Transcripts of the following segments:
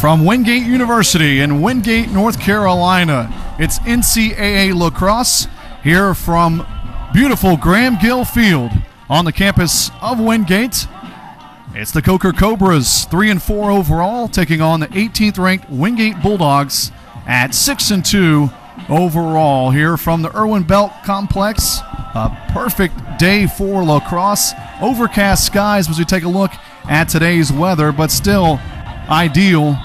From Wingate University in Wingate, North Carolina, it's NCAA lacrosse here from beautiful Graham Gill Field on the campus of Wingate. It's the Coker Cobras, 3-4 overall, taking on the 18th-ranked Wingate Bulldogs at 6-2 overall here from the Irwin Belk Complex. A perfect day for lacrosse. Overcast skies as we take a look at today's weather, but still ideal.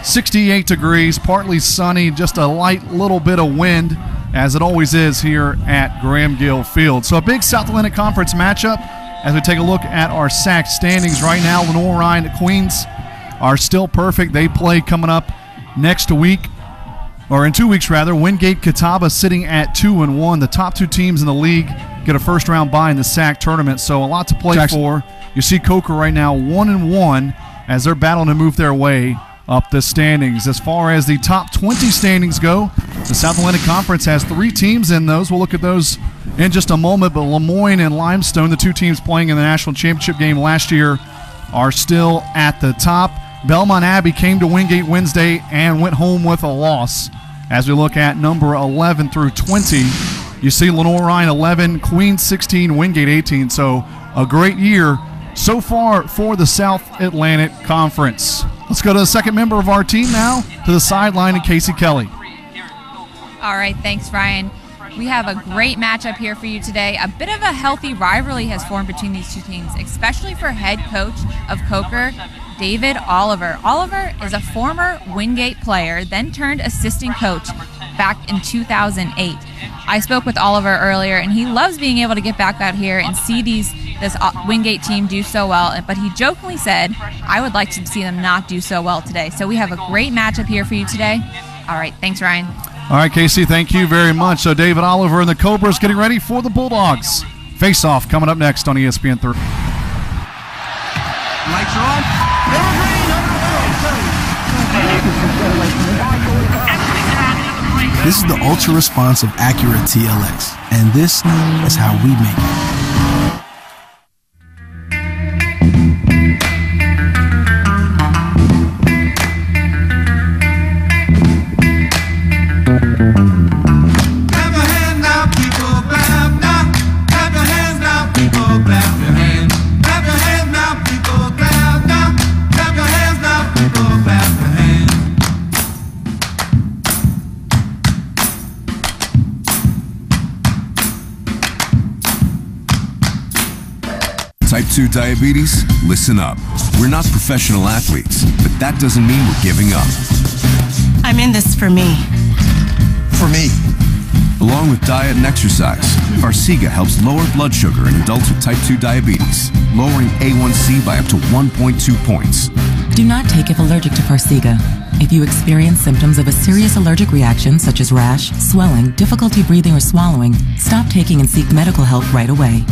68 degrees, partly sunny, just a light little bit of wind, as it always is here at Graham Gill Field. So a big South Atlantic Conference matchup as we take a look at our SAC standings right now. Lenoir-Rhyne Queens are still perfect. They play coming up next week, or in 2 weeks rather. Wingate Catawba sitting at 2-1. The top two teams in the league get a first-round bye in the SAC tournament, so a lot to play for. You see Coker right now 1-1 as they're battling to move their way up the standings. As far as the top 20 standings go, the South Atlantic Conference has 3 teams in those. We'll look at those in just a moment, but Lemoyne and Limestone, the 2 teams playing in the national championship game last year, are still at the top. Belmont Abbey came to Wingate Wednesday and went home with a loss. As we look at number 11 through 20, you see Lenoir-Rhyne 11, Queens 16, Wingate 18. So a great year so far for the South Atlantic Conference. Let's go to the second member of our team now, to the sideline, and Casey Kelly. All right, thanks, Ryan. We have a great matchup here for you today. A bit of a healthy rivalry has formed between these two teams, especially for head coach of Coker, David Oliver. Oliver is a former Wingate player, then turned assistant coach back in 2008. I spoke with Oliver earlier, and he loves being able to get back out here and see this Wingate team do so well, but he jokingly said, I would like to see them not do so well today. So we have a great matchup here for you today. All right, thanks, Ryan. All right, Casey, thank you very much. So David Oliver and the Cobras getting ready for the Bulldogs. Face-off coming up next on ESPN3. Lights are on. This is the ultra-responsive Accurate TLX, and this is how we make it. Type 2 diabetes? Listen up. We're not professional athletes, but that doesn't mean we're giving up. I'm in this for me. For me. Along with diet and exercise, Farxiga helps lower blood sugar in adults with type 2 diabetes, lowering A1C by up to 1.2 points. Do not take if allergic to Farxiga. If you experience symptoms of a serious allergic reaction such as rash, swelling, difficulty breathing or swallowing, stop taking and seek medical help right away.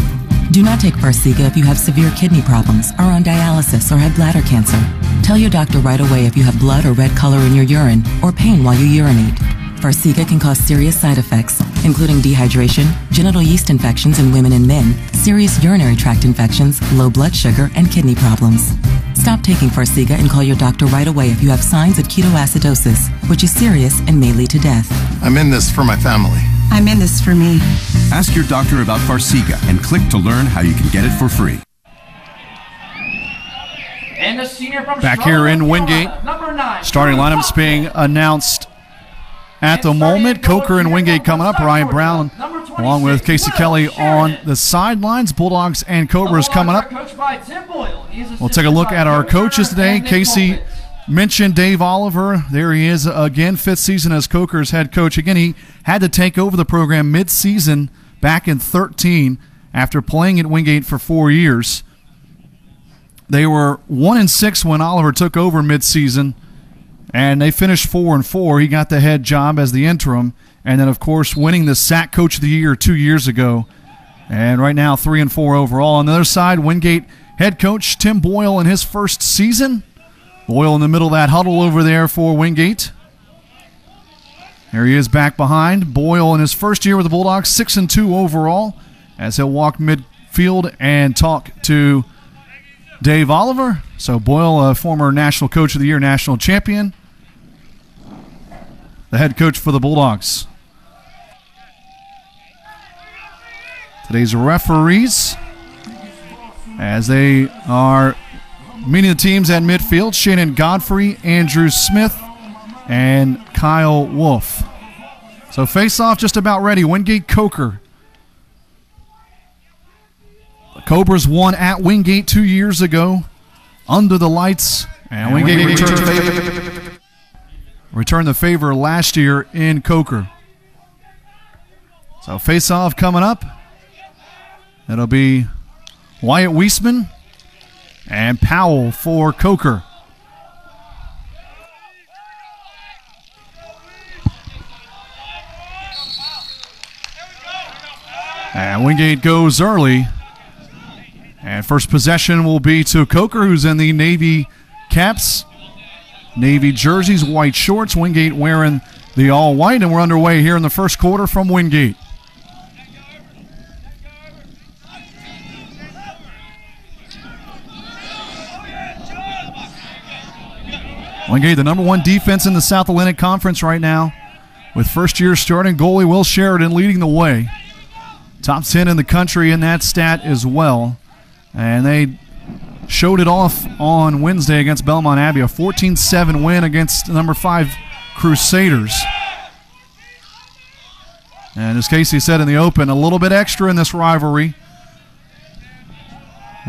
Do not take Farxiga if you have severe kidney problems, are on dialysis, or have bladder cancer. Tell your doctor right away if you have blood or red color in your urine or pain while you urinate. Farxiga can cause serious side effects, including dehydration, genital yeast infections in women and men, serious urinary tract infections, low blood sugar, and kidney problems. Stop taking Farxiga and call your doctor right away if you have signs of ketoacidosis, which is serious and may lead to death. I'm in this for my family. I'm in this for me. Ask your doctor about Farxiga and click to learn how you can get it for free. And the senior from Back here in Wingate, starting lineups being announced at the moment. Coker and Wingate coming up. Ryan Brown along with Casey Kelly on the sidelines. Bulldogs and Cobras coming up. We'll take a look at our coaches today. Casey mentioned Dave Oliver. There he is again, 5th season as Coker's head coach. Again, he had to take over the program mid-season back in 2013 after playing at Wingate for 4 years. They were 1-6 when Oliver took over mid-season, and they finished 4-4. He got the head job as the interim, and then, of course, winning the SAC Coach of the Year 2 years ago. And right now, 3-4 overall. On the other side, Wingate head coach Tim Boyle in his first season. Boyle in the middle of that huddle over there for Wingate. There he is back behind. Boyle in his first year with the Bulldogs, 6-2 overall, as he'll walk midfield and talk to Dave Oliver. So Boyle, a former National Coach of the Year, national champion, the head coach for the Bulldogs. Today's referees, as they are meeting the teams at midfield, Shannon Godfrey, Andrew Smith, and Kyle Wolf. So face-off just about ready. Wingate Coker. The Cobras won at Wingate 2 years ago under the lights. And Wingate returned the favor last year in Coker. So face-off coming up. It'll be Wyatt Weisman and Powell for Coker. And Wingate goes early. And first possession will be to Coker, who's in the Navy caps, Navy jerseys, white shorts. Wingate wearing the all-white, and we're underway here in the first quarter from Wingate. Wingate, the number one defense in the South Atlantic Conference right now, with first-year starting goalie Will Sheridan leading the way. Top 10 in the country in that stat as well. And they showed it off on Wednesday against Belmont Abbey, a 14-7 win against number 5 Crusaders. And as Casey said in the open, a little bit extra in this rivalry.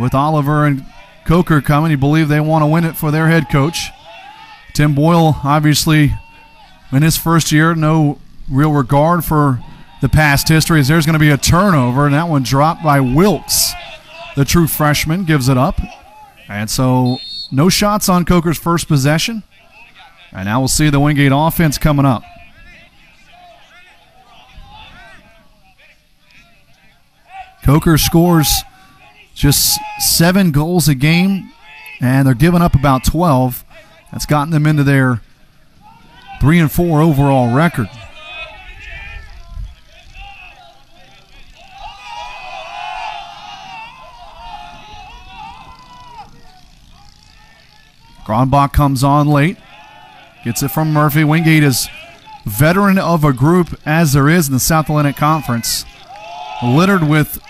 With Oliver and Coker coming, you believe they want to win it for their head coach. Tim Boyle, obviously, in his first year, no real regard for the past history, as there's going to be a turnover, and that one dropped by Wilkes. The true freshman gives it up. And so no shots on Coker's first possession. And now we'll see the Wingate offense coming up. Coker scores just 7 goals a game, and they're giving up about 12. That's gotten them into their 3-4 overall record. Gronbach comes on late. Gets it from Murphy. Wingate is veteran of a group as there is in the South Atlantic Conference, littered with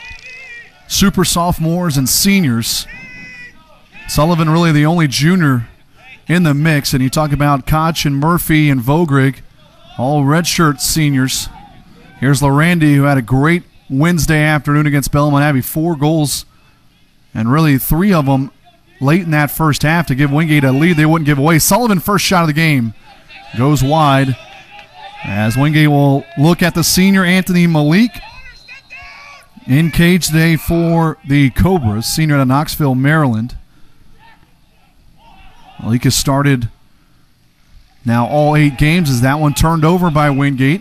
super sophomores and seniors. Sullivan really the only junior in the mix, and you talk about Koch and Murphy and Vogrig, all redshirt seniors. Here's Larandy, who had a great Wednesday afternoon against Belmont Abbey, 4 goals, and really 3 of them late in that first half to give Wingate a lead they wouldn't give away. Sullivan, first shot of the game, goes wide, as Wingate will look at the senior Anthony Malik in cage today for the Cobras, senior out of Knoxville, Maryland. Malik has started now all 8 games, as that one turned over by Wingate.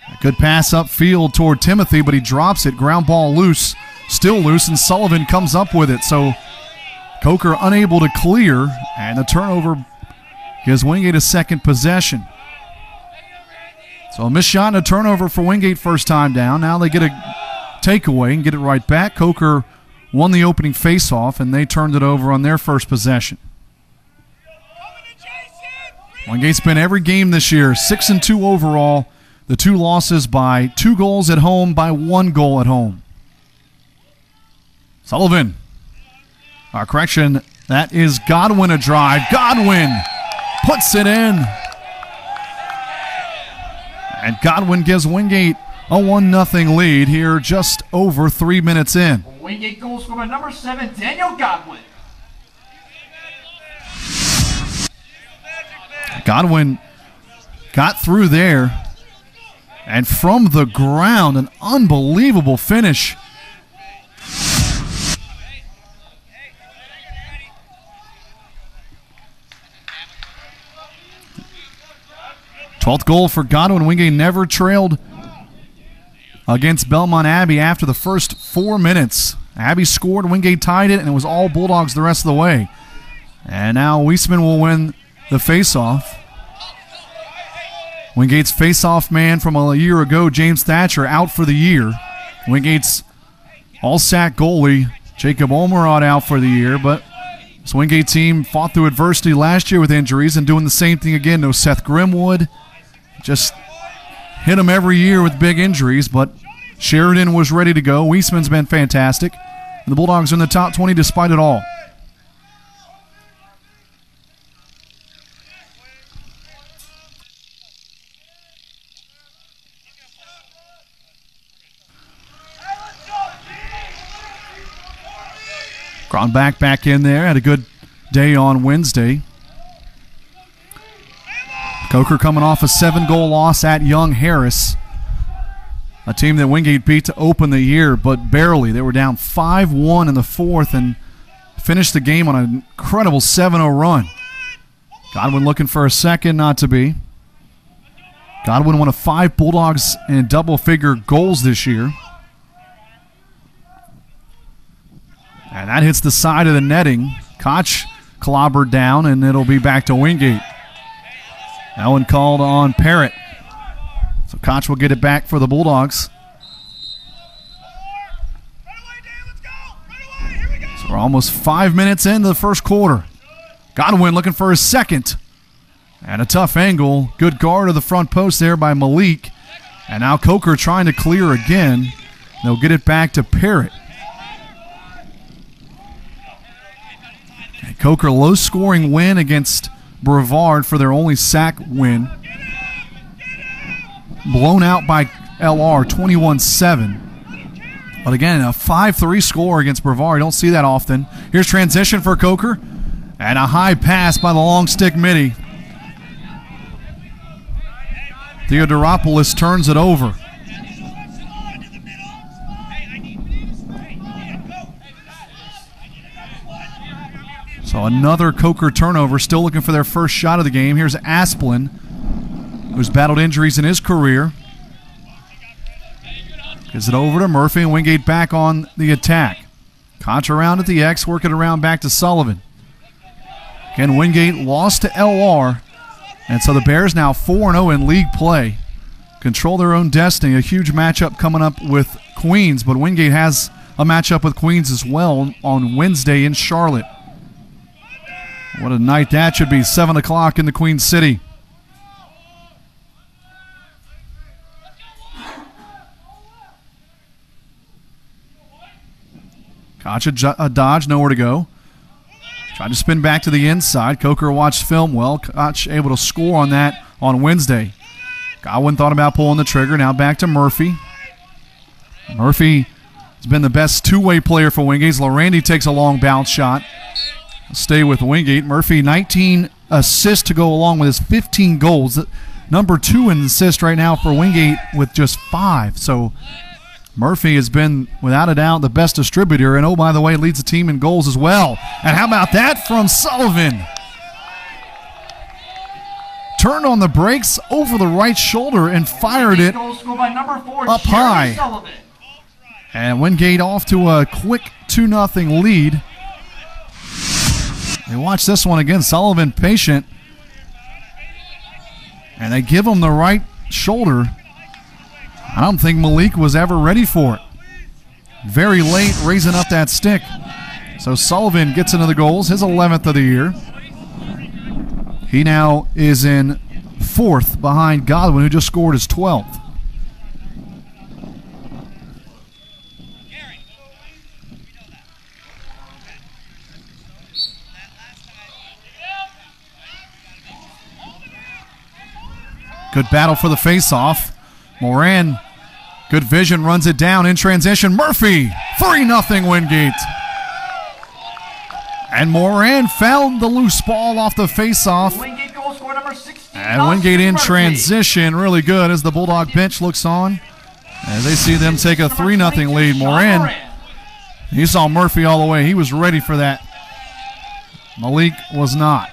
A good pass upfield toward Timothy, but he drops it. Ground ball loose, still loose, and Sullivan comes up with it. So Coker unable to clear, and the turnover gives Wingate a second possession. So a missed shot and a turnover for Wingate first time down. Now they get a takeaway and get it right back. Coker won the opening faceoff, and they turned it over on their first possession. Wingate's been every game this year, 6-2 overall. The 2 losses by 2 goals at home, by 1 goal at home. Sullivan. Correction, that is Godwin a drive. Godwin puts it in. And Godwin gives Wingate a 1-0 lead here just over 3 minutes in. Wingate goal scorer number 7, Daniel Godwin. Godwin got through there, and from the ground, an unbelievable finish. Twelfth goal for Godwin. Wingate never trailed against Belmont Abbey after the first 4 minutes. Abbey scored, Wingate tied it, and it was all Bulldogs the rest of the way. And now Weisman will win the faceoff. Wingate's faceoff man from a year ago, James Thatcher, out for the year. Wingate's All-sack goalie Jacob Olmerod out for the year, but this Wingate team fought through adversity last year with injuries and doing the same thing again. No Seth Grimwood. Just hit them every year with big injuries, but Sheridan was ready to go. Weisman's been fantastic. And the Bulldogs are in the top 20 despite it all. Cronbach back in there. Had a good day on Wednesday. Coker coming off a 7-goal loss at Young Harris. A team that Wingate beat to open the year, but barely. They were down 5-1 in the fourth and finished the game on an incredible 7-0 run. Godwin looking for a second, not to be. Godwin, one of 5 Bulldogs in double-figure goals this year. And that hits the side of the netting. Koch clobbered down, and it'll be back to Wingate. That one called on Parrott. So Koch will get it back for the Bulldogs. So we're almost 5 minutes into the first quarter. Godwin looking for his second. And a tough angle. Good guard of the front post there by Malik. And now Coker trying to clear again. They'll get it back to Parrott. Coker low-scoring win against Brevard for their only sack win. Blown out by LR 21-7. But again, a 5-3 score against Brevard. You don't see that often. Here's transition for Coker. And a high pass by the long stick midi. Theodoropoulos turns it over. So another Coker turnover, still looking for their first shot of the game. Here's Asplin, who's battled injuries in his career. Gives it over to Murphy, and Wingate back on the attack. Koch around at the X, working around back to Sullivan. Again, Wingate lost to LR, and so the Bears now 4-0 in league play. Control their own destiny. A huge matchup coming up with Queens, but Wingate has a matchup with Queens as well on Wednesday in Charlotte. What a night that should be, 7 o'clock in the Queen City. Koch a dodge, nowhere to go. Tried to spin back to the inside. Coker watched film well. Koch able to score on that on Wednesday. Godwin thought about pulling the trigger. Now back to Murphy. Murphy has been the best two-way player for Wingate. Laurandi takes a long bounce shot. Stay with Wingate. Murphy, 19 assists to go along with his 15 goals. Number 2 in assists right now for Wingate with just 5. So Murphy has been, without a doubt, the best distributor. And, oh, by the way, leads the team in goals as well. And how about that from Sullivan? Turned on the brakes over the right shoulder and fired it up high. And Wingate off to a quick 2-0 lead. They watch this one again. Sullivan patient. And they give him the right shoulder. I don't think Malik was ever ready for it. Very late raising up that stick. So Sullivan gets into the goals, his 11th of the year. He now is in 4th behind Godwin, who just scored his 12th. Good battle for the faceoff. Moran, good vision, runs it down in transition. Murphy, 3-0 Wingate. And Moran found the loose ball off the faceoff. Wingate goal score number 16. And Wingate in transition, really good as the Bulldog bench looks on. As they see them take a 3-0 lead. Moran, he saw Murphy all the way. He was ready for that. Malik was not.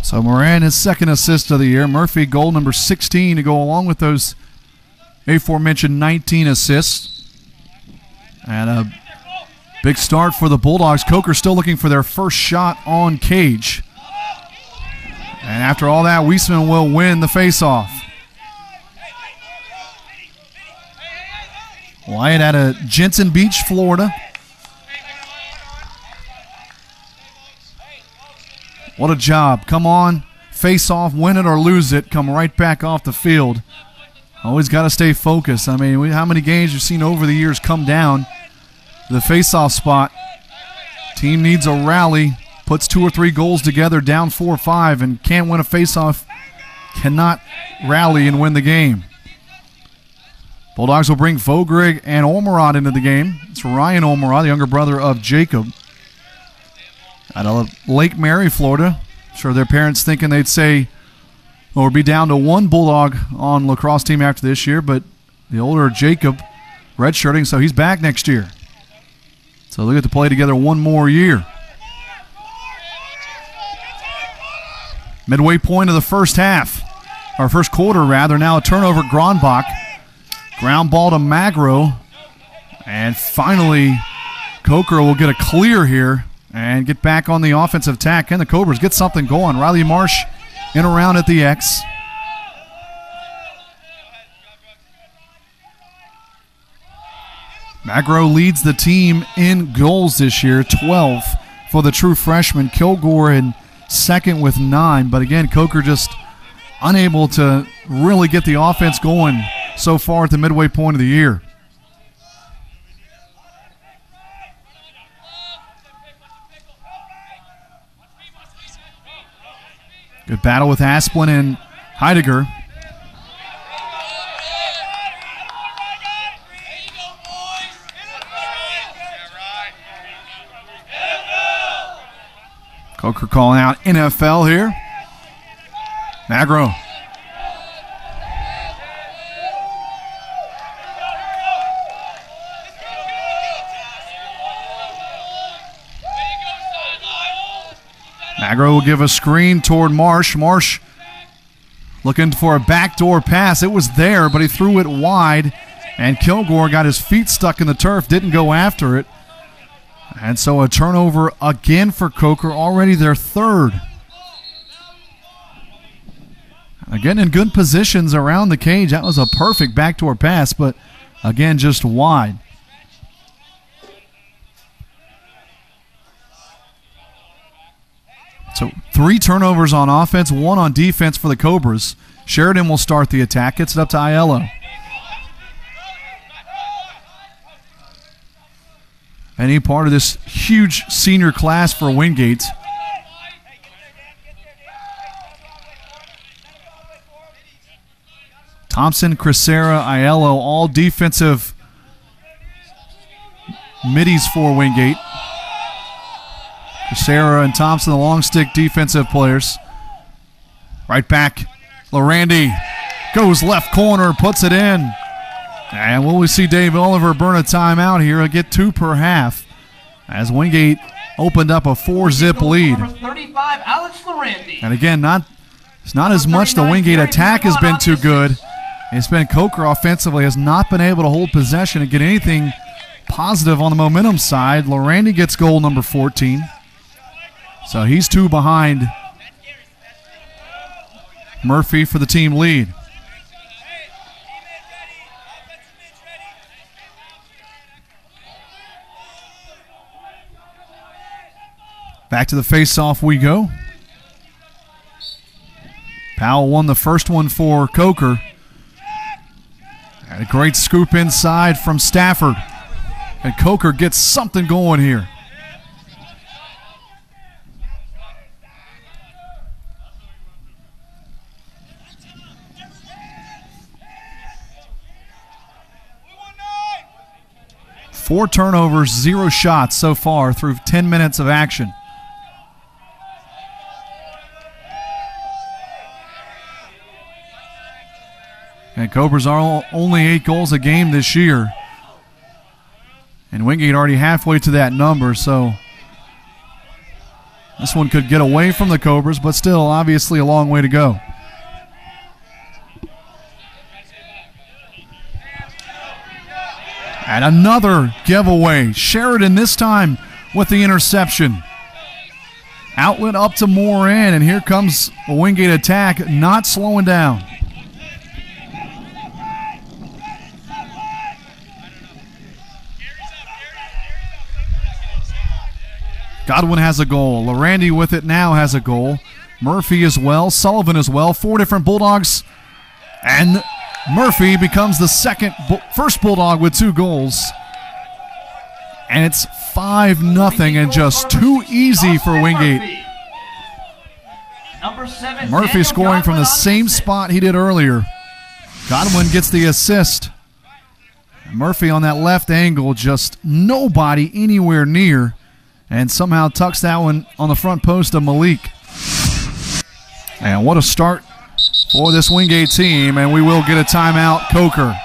So Moran, his second assist of the year. Murphy, goal number 16 to go along with those aforementioned 19 assists. And a Big start for the Bulldogs. Coker still looking for their first shot on cage. And after all that, Weisman will win the faceoff. Wyatt out of Jensen Beach, Florida. What a job. Come on, face off, win it or lose it, come right back off the field. Always got to stay focused. I mean, how many games you've seen over the years come down to the face-off spot. Team needs a rally, puts 2 or 3 goals together, down 4-5, and can't win a face-off, cannot rally and win the game. Bulldogs will bring Vogrig and Olmerod into the game. It's Ryan Olmerod, the younger brother of Jacob. Out of Lake Mary, Florida. I'm sure their parents thinking they'd say, or be down to 1 Bulldog on lacrosse team after this year, but the older Jacob redshirting, so he's back next year. So they get to play together 1 more year. Midway point of the first half, or first quarter rather. Now a turnover, Gronbach. Ground ball to Magro. And finally, Coker will get a clear here and get back on the offensive attack. Can the Cobras get something going? Riley Marsh in around at the X. Magro leads the team in goals this year, 12 for the true freshman. Kilgore in second with 9. But again, Coker just unable to really get the offense going so far at the midway point of the year. Good battle with Asplin and Heidegger. Coker calling out NFL here. Magro. Magro will give a screen toward Marsh. Marsh looking for a backdoor pass. It was there, but he threw it wide, and Kilgore got his feet stuck in the turf, didn't go after it. And so a turnover again for Coker, already their 3rd. Again, in good positions around the cage. That was a perfect backdoor pass, but again, just wide. So 3 turnovers on offense, 1 on defense for the Cobras. Sheridan will start the attack. Gets it up to Aiello. Any part of this huge senior class for Wingate. Thompson, Crisera, Aiello, all defensive middies for Wingate. Crisera and Thompson, the long stick defensive players. Right back, Lorandi goes left corner, puts it in. And will we see Dave Oliver burn a timeout here? He'll get 2 per half as Wingate opened up a 4-zip lead. Number 35, Alex Lorandi. And again, it's not as much the Wingate attack has been too good. It's been Coker offensively has not been able to hold possession and get anything positive on the momentum side. Lorandi gets goal number 14. So he's 2 behind Murphy for the team lead. Back to the face-off we go. Powell won the first one for Coker. And a great scoop inside from Stafford. And Coker gets something going here. Four turnovers, 0 shots so far through 10 minutes of action. And Cobras are only 8 goals a game this year. And Wingate already halfway to that number, so this one could get away from the Cobras, but still obviously a long way to go. And another giveaway. Sheridan this time with the interception. Outlet up to Moran, and here comes a Wingate attack, not slowing down. Godwin has a goal. Larandy with it now has a goal. Murphy as well. Sullivan as well. 4 different Bulldogs. And Murphy becomes the first Bulldog with 2 goals. And it's 5-0 and just too easy for Wingate. Murphy scoring from the same spot he did earlier. Godwin gets the assist. Murphy on that left angle, just nobody anywhere near. And somehow tucks that one on the front post of Malik. And what a start for this Wingate team. And we will get a timeout, Coker.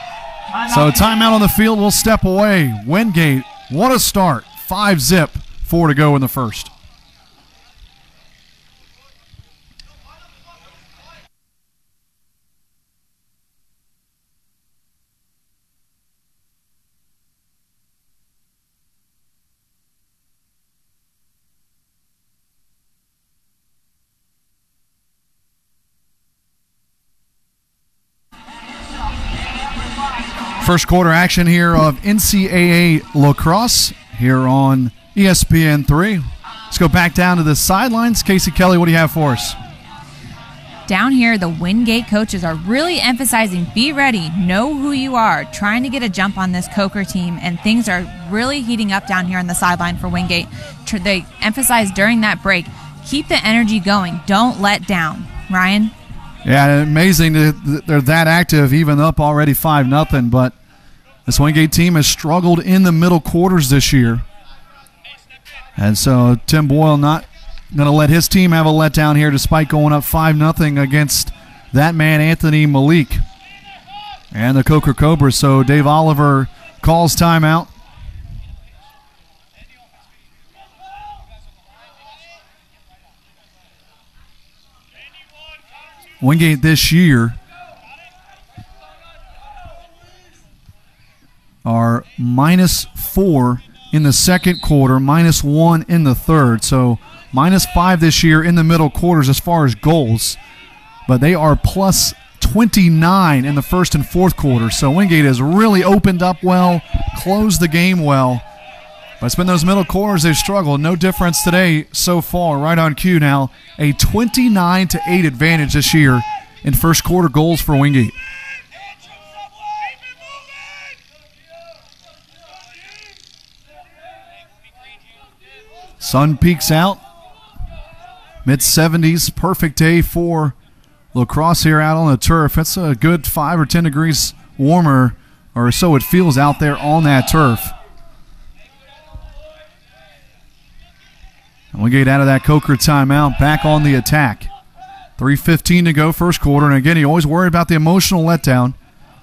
So timeout on the field, we'll step away. Wingate, what a start. 5-zip, 4 to go in the first. First quarter action here of NCAA lacrosse here on ESPN3. Let's go back down to the sidelines. Casey Kelly, what do you have for us? Down here, the Wingate coaches are really emphasizing be ready, know who you are, trying to get a jump on this Coker team, and things are really heating up down here on the sideline for Wingate. They emphasize during that break, keep the energy going, don't let down. Ryan? Yeah, amazing that they're that active, even up already 5-0. But this Wingate team has struggled in the middle quarters this year. And so Tim Boyle not going to let his team have a letdown here despite going up 5-0 against that man, Anthony Malik, and the Coker Cobras. So Dave Oliver calls timeout. Wingate this year are -4 in the second quarter, -1 in the third. So -5 this year in the middle quarters as far as goals. But they are +29 in the first and fourth quarter. So Wingate has really opened up well, closed the game well. But it's been those middle quarters they've struggled. No difference today so far. Right on cue now. A 29-8 advantage this year in first quarter goals for Wingate. Sun peaks out. Mid-70s. Perfect day for lacrosse here out on the turf. It's a good 5 or 10 degrees warmer, or so it feels out there on that turf. And we get out of that Coker timeout, back on the attack. 3:15 to go first quarter. And again, you always worry about the emotional letdown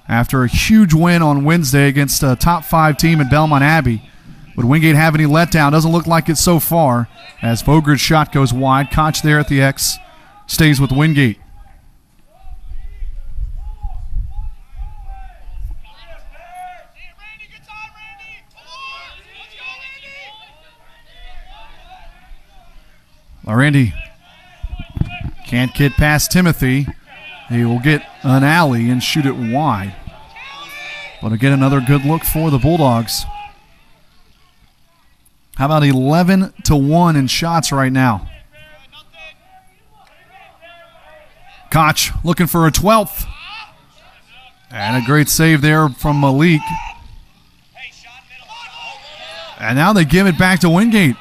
after a huge win on Wednesday against a top 5 team in Belmont Abbey. Would Wingate have any letdown? Doesn't look like it so far as Vogred's shot goes wide. Koch there at the X stays with Wingate. Larandy can't get past Timothy. He will get an alley and shoot it wide. But again, another good look for the Bulldogs. How about 11-1 in shots right now? Koch looking for a 12th. And a great save there from Malik. And now they give it back to Wingate.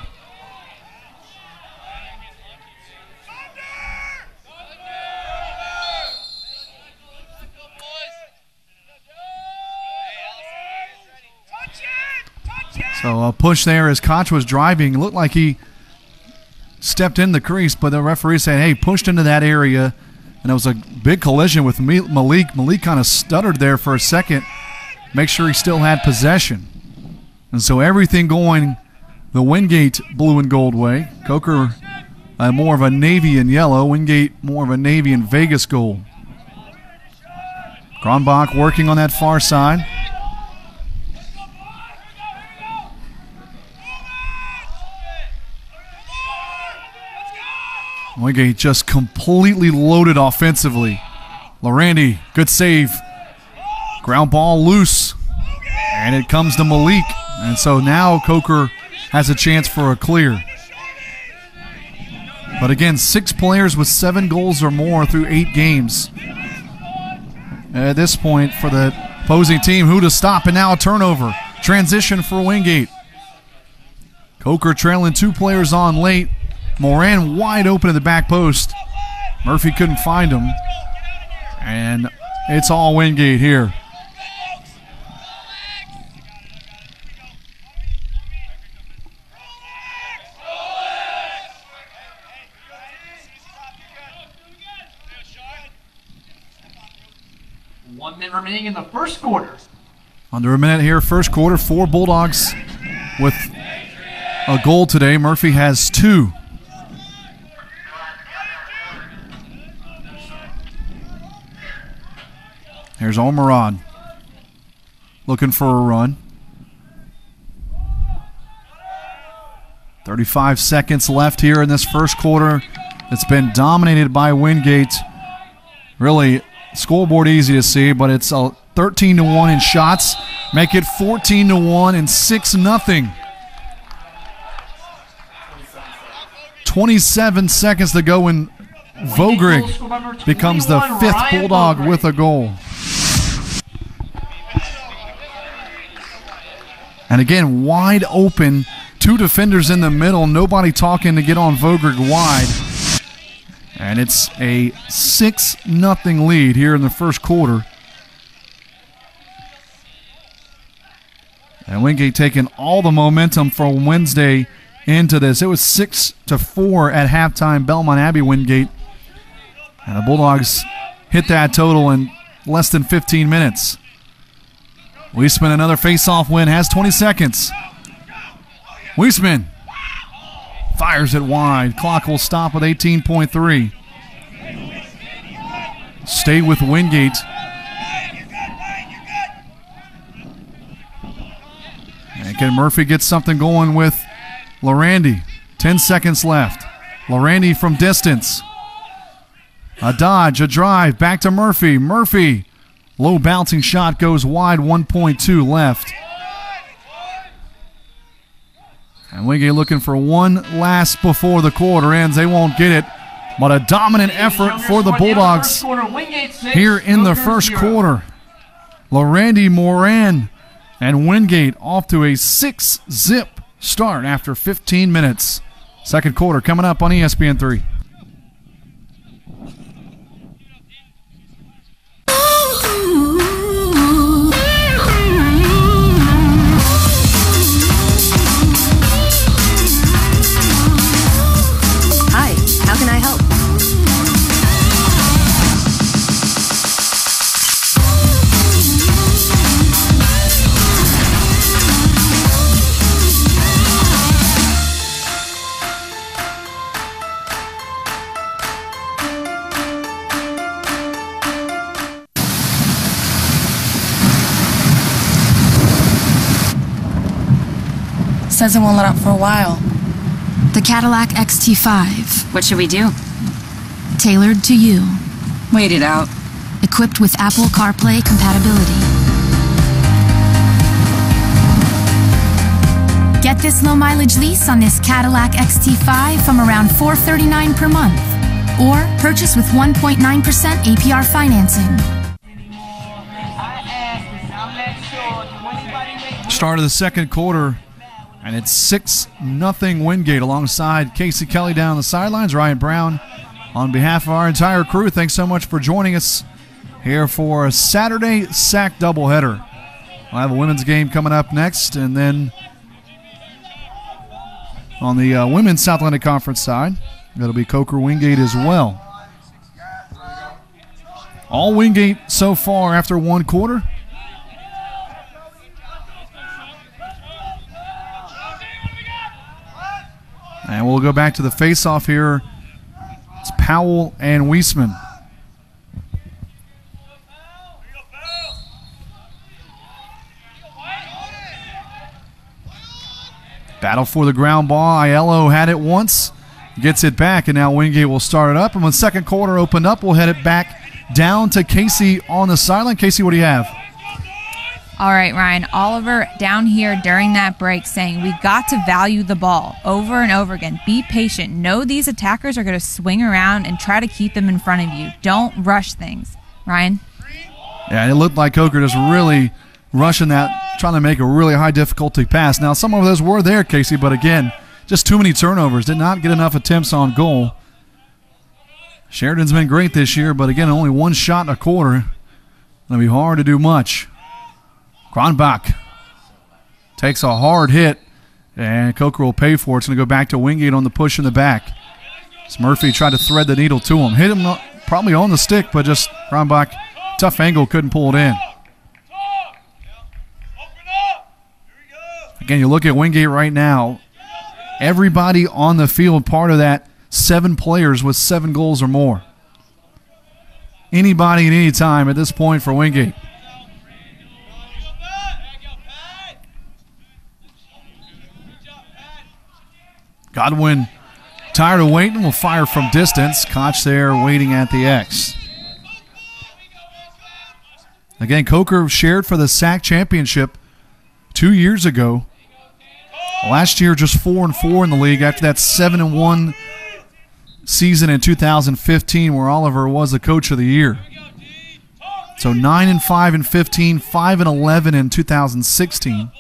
So a push there as Koch was driving. It looked like he stepped in the crease, but the referee said, hey, pushed into that area. And it was a big collision with Malik. Malik kind of stuttered there for a second. Make sure he still had possession. And so everything going the Wingate blue and gold way. Coker more of a navy and yellow. Wingate more of a navy and Vegas gold. Kronbach working on that far side. Wingate just completely loaded offensively. Larandy, good save. Ground ball loose. And it comes to Malik. And so now Coker has a chance for a clear. But again, 6 players with 7 goals or more through 8 games. At this point, for the opposing team, who to stop, and now a turnover. Transition for Wingate. Coker trailing 2 players on late. Moran wide open at the back post. Murphy couldn't find him. And it's all Wingate here. Remaining in the first quarter. Under a minute here, first quarter. 4 Bulldogs with a goal today. Murphy has 2. Here's Omarad looking for a run. 35 seconds left here in this first quarter. It's been dominated by Wingate. Really, scoreboard easy to see, but it's a 13-1 in shots. Make it 14-1 and 6-0. 27 seconds to go, and Vogrig becomes the 5th Bulldog with a goal. And again, wide open. 2 defenders in the middle. Nobody talking to get on Vogrig wide. And it's a 6-0 lead here in the first quarter. And Wingate taking all the momentum from Wednesday into this. It was 6-4 at halftime, Belmont Abbey Wingate. And the Bulldogs hit that total in less than 15 minutes. Weisman, another face-off win, has 20 seconds. Weisman fires it wide. Clock will stop with 18.3. Stay with Wingate. And can Murphy get something going with Larandy? 10 seconds left. Larandy from distance. A dodge, a drive, back to Murphy. Murphy, low bouncing shot goes wide, 1.2 left. And Wingate looking for one last before the quarter ends. They won't get it, but a dominant effort for the Bulldogs here in the first quarter. Larandy, Moran, and Wingate off to a 6-0 start after 15 minutes. Second quarter coming up on ESPN3. How can I help? Says it won't let up for a while. The Cadillac XT5. What should we do? Tailored to you. Wait it out. Equipped with Apple CarPlay compatibility. Get this low mileage lease on this Cadillac XT5 from around $439 per month. Or purchase with 1.9% APR financing. Start of the second quarter. And it's 6-0 Wingate. Alongside Casey Kelly down the sidelines, Ryan Brown. On behalf of our entire crew, thanks so much for joining us here for a Saturday SAC doubleheader. We'll have a women's game coming up next, and then on the women's South Atlantic Conference side, that'll be Coker Wingate as well. All Wingate so far after one quarter. And we'll go back to the face-off here. It's Powell and Weisman. Battle for the ground ball. Aiello had it once. gets it back, and now Wingate will start it up. And when second quarter opened up, we'll head it back down to Casey on the sideline. Casey, what do you have? All right, Ryan. Oliver down here during that break saying we got to value the ball over and over again. Be patient. Know these attackers are going to swing around and try to keep them in front of you. Don't rush things. Ryan? Yeah, it looked like Coker just really rushing that, trying to make a really high difficulty pass. Now, some of those were there, Casey, but again, just too many turnovers. Did not get enough attempts on goal. Sheridan's been great this year, but again, only one shot in a quarter. It'll be hard to do much. Kronbach takes a hard hit, and Coker will pay for it. It's going to go back to Wingate on the push in the back. As Murphy tried to thread the needle to him. Hit him probably on the stick, but just Kronbach, tough angle, couldn't pull it in. Again, you look at Wingate right now. Everybody on the field, part of that, 7 players with 7 goals or more. Anybody at any time at this point for Wingate. Godwin, tired of waiting, will fire from distance. Koch there waiting at the X. Again, Coker shared for the SAC championship 2 years ago. Last year, just 4-4 in the league after that 7-1 season in 2015 where Oliver was the coach of the year. So 9-5 in 15, 5-11 in 2016.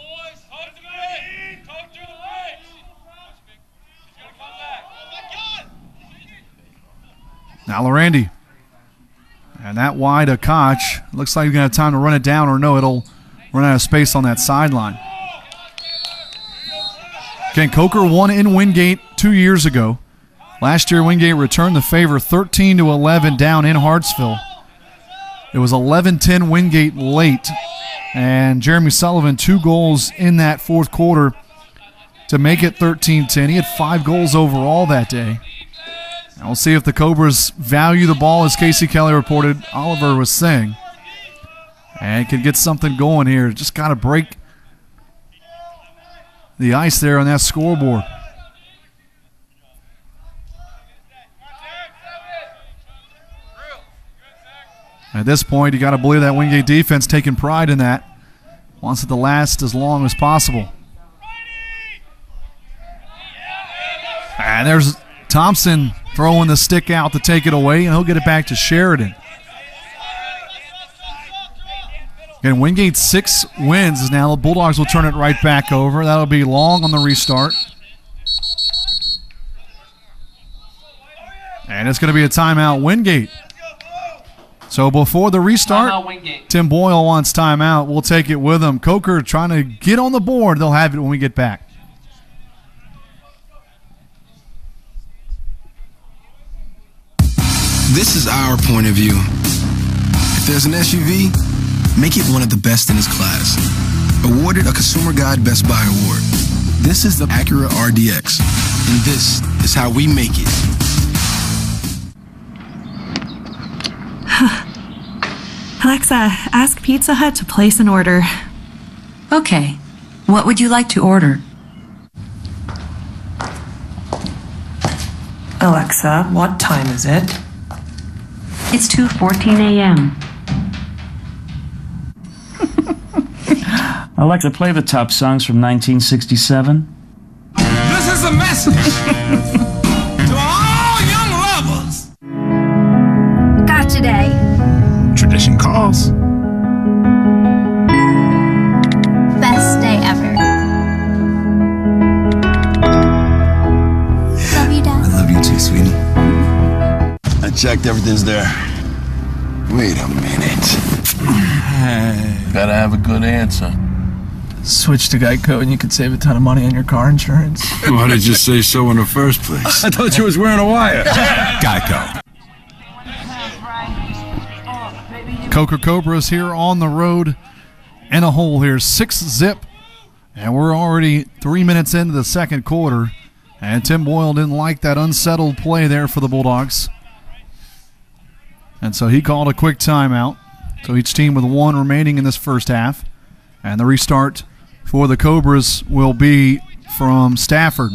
Now Larandy. And that wide of Koch. Looks like he's going to have time to run it down, or no, it'll run out of space on that sideline. Again, Coker won in Wingate 2 years ago. Last year, Wingate returned the favor 13-11 down in Hartsville. It was 11-10 Wingate late. And Jeremy Sullivan, 2 goals in that fourth quarter to make it 13-10. He had 5 goals overall that day. And we'll see if the Cobras value the ball, as Casey Kelly reported, Oliver was saying. And can get something going here. Just got to break the ice there on that scoreboard. At this point, you got to believe that Wingate defense taking pride in that. Wants it to last as long as possible. And there's Thompson throwing the stick out to take it away, and he'll get it back to Sheridan. Again, Wingate's 6 wins now. The Bulldogs will turn it right back over. That'll be long on the restart. And it's going to be a timeout, Wingate. So before the restart, Tim Boyle wants timeout. We'll take it with him. Coker trying to get on the board. They'll have it when we get back. This is our point of view. If there's an SUV, make it one of the best in its class. Awarded a Consumer Guide Best Buy Award. This is the Acura RDX, and this is how we make it. Alexa, ask Pizza Hut to place an order. Okay. What would you like to order? Alexa, what time is it? It's 2:14 a.m. Alexa, play the top songs from 1967. This is a message to all young lovers. Gotcha Day. Tradition calls. Best day ever. Love you, Dad. I love you too, sweetie. I checked, everything's there. Wait a minute. Gotta have a good answer. Switch to Geico and you could save a ton of money on your car insurance. Why did you say so in the first place? I thought you was wearing a wire. Geico. Coker Cobras here on the road in a hole here. 6-0. And we're already 3 minutes into the second quarter. And Tim Boyle didn't like that unsettled play there for the Bulldogs. And so he called a quick timeout. So each team with 1 remaining in this first half. And the restart for the Cobras will be from Stafford.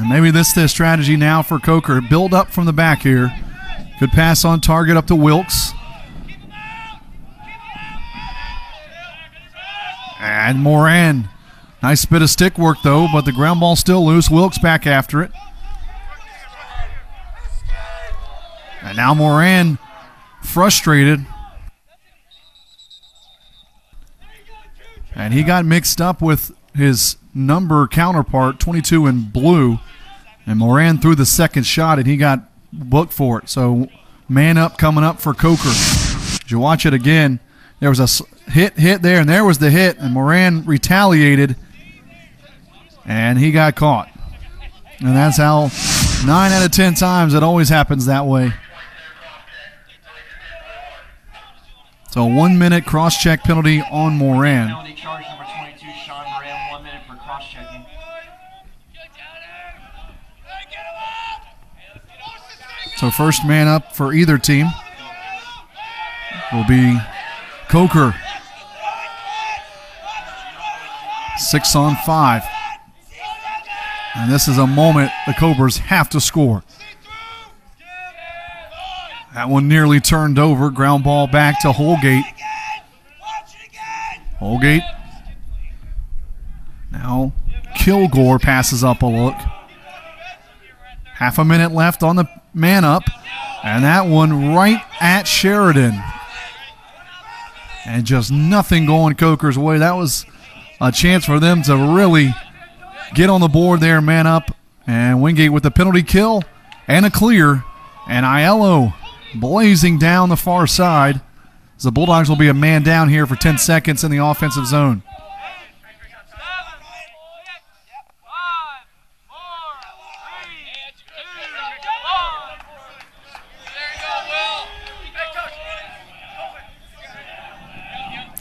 And maybe this is the strategy now for Coker. Build up from the back here. Good pass on target up to Wilkes. And Moran. Nice bit of stick work, though, but the ground ball still loose. Wilkes back after it. And now Moran frustrated. And he got mixed up with his number counterpart, 22 in blue. And Moran threw the second shot, and he got booked for it. So man up coming up for Coker. As you watch it again, there was a hit there, and there was the hit. And Moran retaliated, and he got caught. And that's how 9 out of 10 times it always happens that way. So a 1-minute cross-check penalty on Moran. Penalty charge number 22, Sean Moran, 1 minute for cross-checking. So first man up for either team will be Coker. 6 on 5. And this is a moment the Cobras have to score. That one nearly turned over. Ground ball back to Holgate. Holgate. Now Kilgore passes up a look. Half a minute left on the man up. And that one right at Sheridan. And just nothing going Coker's way. That was a chance for them to really get on the board there, man up. And Wingate with the penalty kill and a clear. And Aiello blazing down the far side. As the Bulldogs will be a man down here for 10 seconds in the offensive zone.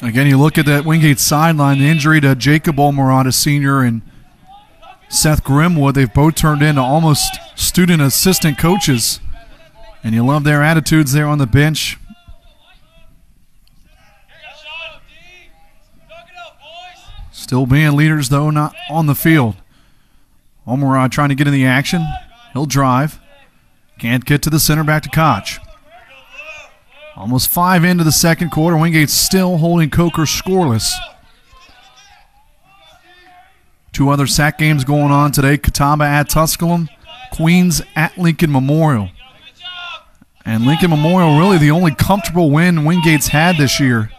Again, you look at that Wingate sideline, the injury to Jacob Olmorod, a senior, and Seth Grimwood. They've both turned into almost student-assistant coaches. And you love their attitudes there on the bench. Still being leaders, though, not on the field. Olmorod trying to get in the action. He'll drive. Can't get to the center, back to Koch. Almost 5 into the second quarter. Wingate still holding Coker scoreless. 2 other sack games going on today. Catawba at Tusculum. Queens at Lincoln Memorial. And Lincoln Memorial really the only comfortable win Wingate's had this year.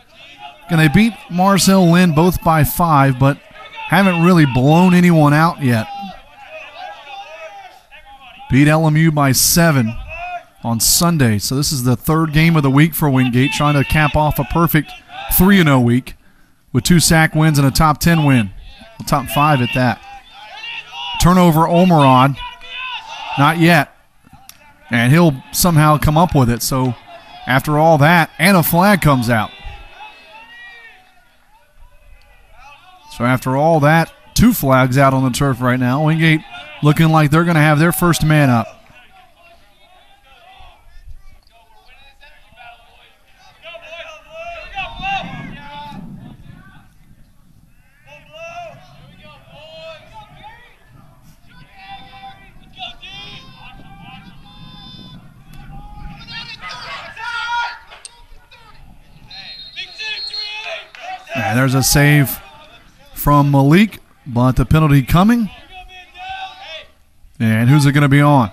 And they beat Mars Hill Lynn both by 5, but haven't really blown anyone out yet. Beat LMU by 7 on Sunday. So this is the 3rd game of the week for Wingate, trying to cap off a perfect 3-0 week with 2 sack wins and a top 10 win. Well, top 5 at that. Turnover Olmorod. Not yet. And he'll somehow come up with it. So after all that, and a flag comes out. So after all that, 2 flags out on the turf right now. Wingate looking like they're going to have their first man up. And there's a save from Malik, but the penalty coming. And who's it going to be on?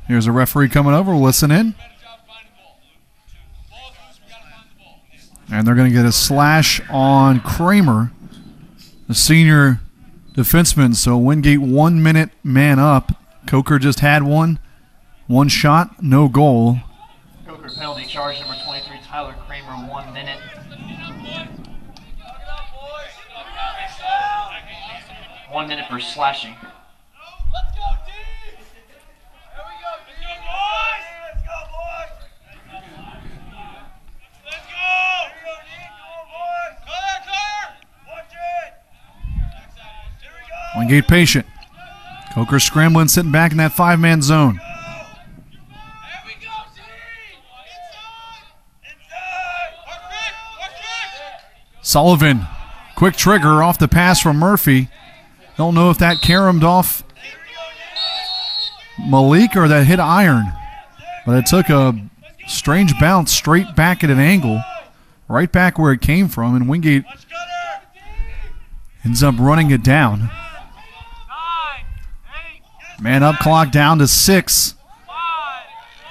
Here's a referee coming over. We'll listen in. And they're going to get a slash on Kramer, the senior defenseman. So Wingate 1 minute man up. Coker just had one. 1 shot, no goal. Coker penalty charge number 23, Tyler Kramer, 1 minute. One minute for slashing. Wingate patient. Coker scrambling, sitting back in that 5-man zone. Sullivan Quick trigger off the pass from Murphy. Don't know if that caromed off Malik or that hit iron. But it took a strange bounce straight back at an angle, right back where it came from, and Wingate ends up running it down. Man up clock down to 6.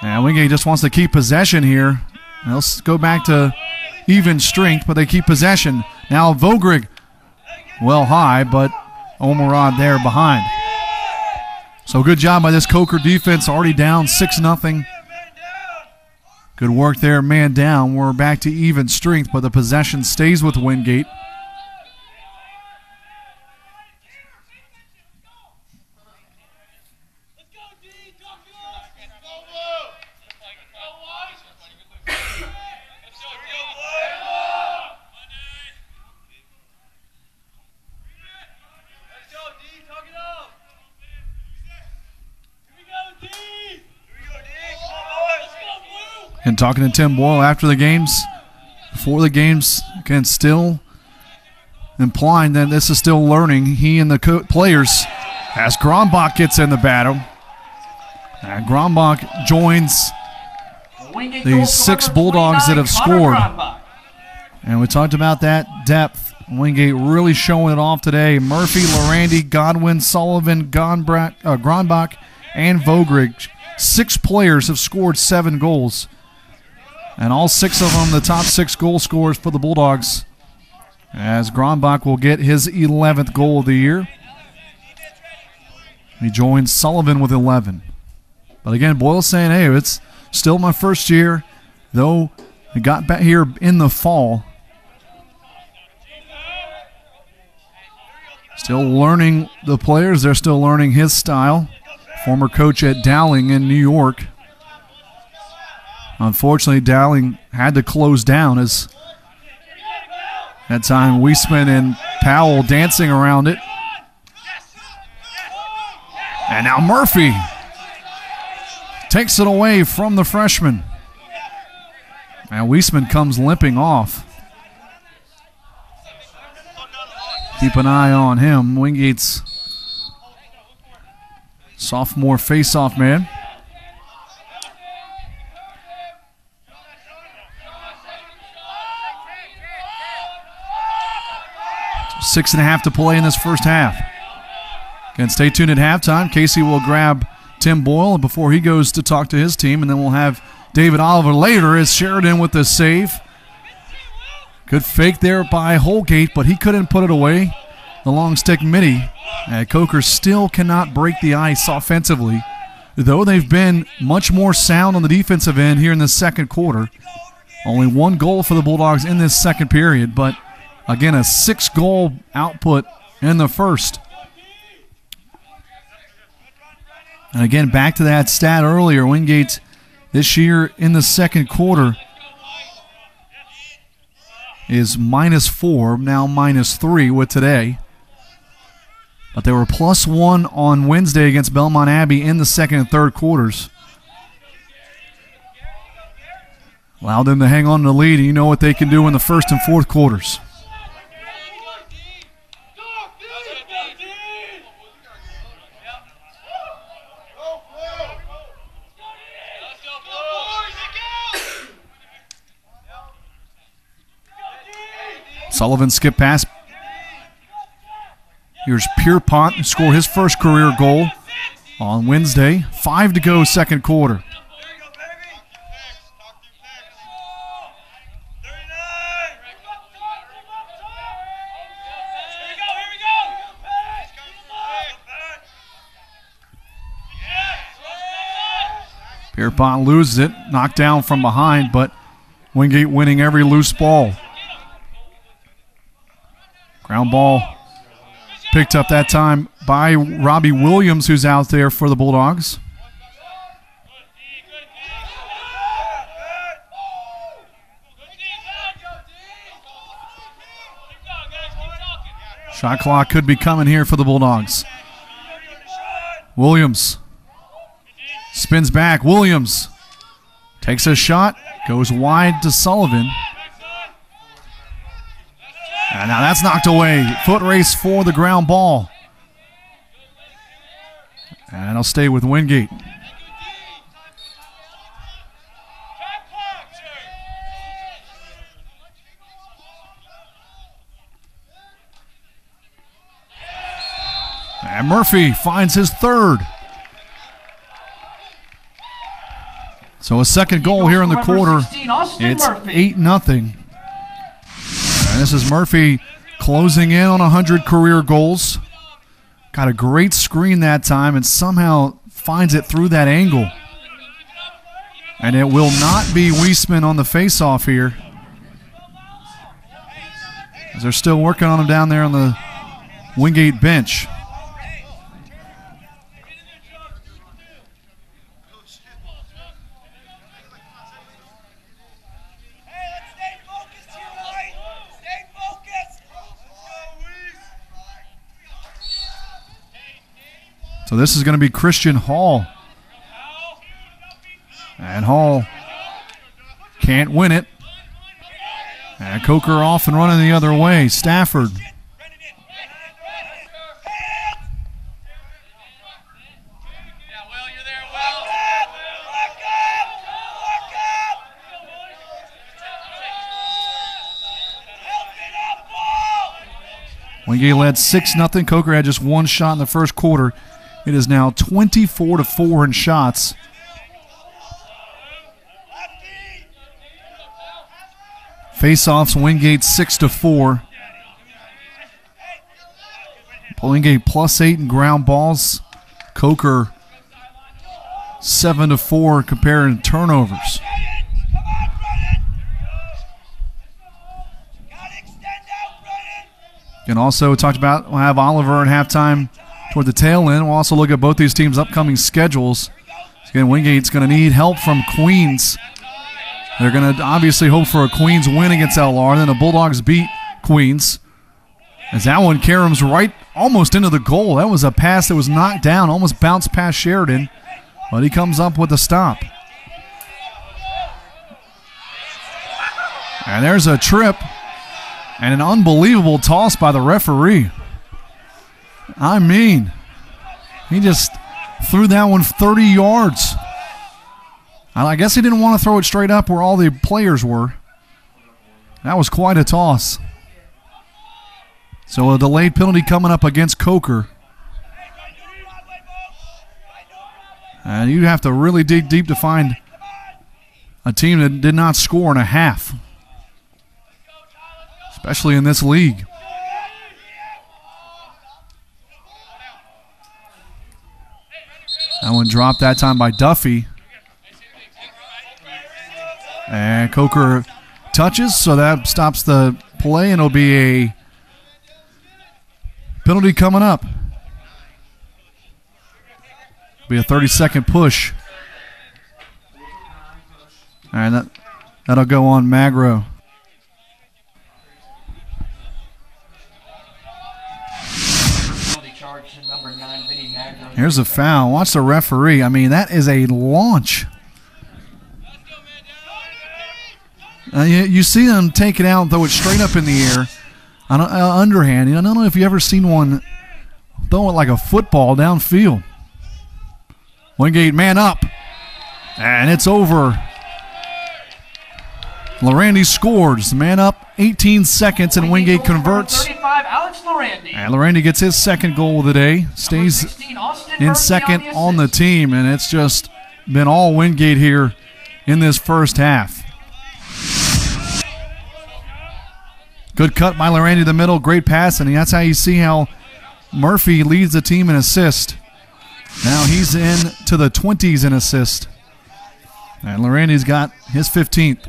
And Wingate just wants to keep possession here. They'll go back to even strength, but they keep possession. Now Vogrig, well high, but Omarad there behind. So good job by this Coker defense, already down 6-0. Good work there, man down. We're back to even strength, but the possession stays with Wingate. And talking to Tim Boyle after the games, before the games, again, still implying that this is still learning. He and the players, as Grombach gets in the battle. And Grombach joins these 6 Bulldogs that have scored. And we talked about that depth. Wingate really showing it off today. Murphy, Lorandi, Godwin, Sullivan, Grombach, and Vogrig. 6 players have scored 7 goals. And all 6 of them, the top 6 goal scorers for the Bulldogs, as Grombach will get his 11th goal of the year. He joins Sullivan with 11. But again, Boyle's saying, hey, it's still my first year, though I got back here in the fall. Still learning the players. They're still learning his style. Former coach at Dowling in New York. Unfortunately, Dowling had to close down as that time Weisman and Powell dancing around it. And now Murphy takes it away from the freshman. And Weisman comes limping off. Keep an eye on him. Wingate's sophomore face-off man. 6.5 to play in this first half. Again, stay tuned at halftime. Casey will grab Tim Boyle before he goes to talk to his team, and then we'll have David Oliver later as Sheridan with the save. Good fake there by Holgate, but he couldn't put it away. The long stick midi. Coker still cannot break the ice offensively, though they've been much more sound on the defensive end here in the second quarter. Only 1 goal for the Bulldogs in this second period, but again, a 6-goal output in the first. And again, back to that stat earlier, Wingate this year in the second quarter is -4, now -3 with today. But they were +1 on Wednesday against Belmont Abbey in the second and third quarters. Allowed them to hang on to the lead, and you know what they can do in the first and fourth quarters. Sullivan skip pass. Here's Pierpont, who scored his first career goal on Wednesday. 5 to go, second quarter. Pierpont loses it, knocked down from behind, but Wingate winning every loose ball. Ground ball picked up that time by Robbie Williams, who's out there for the Bulldogs. Shot clock could be coming here for the Bulldogs. Williams spins back. Williams takes a shot, goes wide to Sullivan. And now that's knocked away. Foot race for the ground ball. And I'll stay with Wingate. And Murphy finds his third. So a second goal here in the quarter. It's 8-0. And this is Murphy closing in on 100 career goals. Got a great screen that time and somehow finds it through that angle. And it will not be Weisman on the faceoff here, as they're still working on him down there on the Wingate bench. So this is going to be Christian Hall. And Hall can't win it. And Coker off and running the other way. Stafford. Wingate led 6-0. Coker had just one shot in the first quarter. It is now 24-4 in shots. Face-offs, Wingate 6-4. Wingate +8 in ground balls. Coker 7-4 comparing turnovers. And also talked about, we'll have Oliver at halftime toward the tail end. We'll also look at both these teams' upcoming schedules. Again, Wingate's going to need help from Queens. They're going to obviously hope for a Queens win against LR. Then the Bulldogs beat Queens. As that one caroms right almost into the goal. That was a pass that was knocked down, almost bounced past Sheridan. But he comes up with a stop. And there's a trip and an unbelievable toss by the referee. I mean, he just threw that one 30 yards. I guess he didn't want to throw it straight up where all the players were. That was quite a toss. So a delayed penalty coming up against Coker. And you'd have to really dig deep to find a team that did not score in a half, especially in this league. That one dropped that time by Duffy. And Coker touches, so that stops the play, and it'll be a penalty coming up. It'll be a 30-second push. And that'll go on Magro. Here's a foul. Watch the referee. I mean, that is a launch. You see them take it out and throw it straight up in the air. Underhand. I don't know if you've ever seen one throw it like a football downfield. Wingate man up. And it's over. Lorandi scores. Man up, 18 seconds, and Wingate converts. 35, Alex Lorandi. And Lorandi gets his second goal of the day. Stays 16, in second on the team, and it's just been all Wingate here in this first half. Good cut by Lorandi in the middle. Great pass, and that's how you see how Murphy leads the team in assist. Now he's in to the 20s in assist. And Lorandi's got his 15th.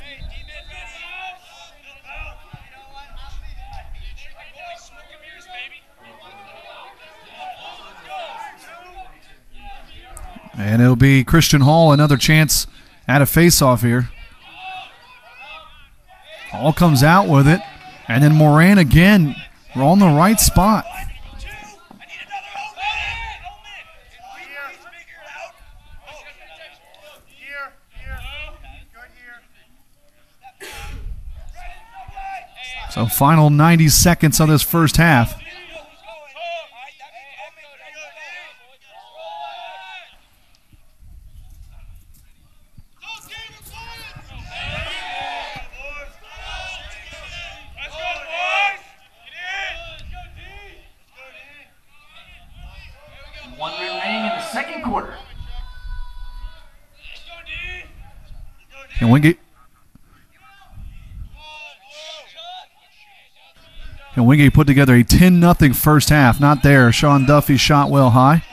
And it'll be Christian Hall, another chance at a face-off here. Hall comes out with it. And then Moran again. We're on the right spot. So final 90 seconds of this first half. One remaining in the second quarter. And Wingate. And Wingate put together a 10-0 first half. Not there. Sean Duffy shot well high.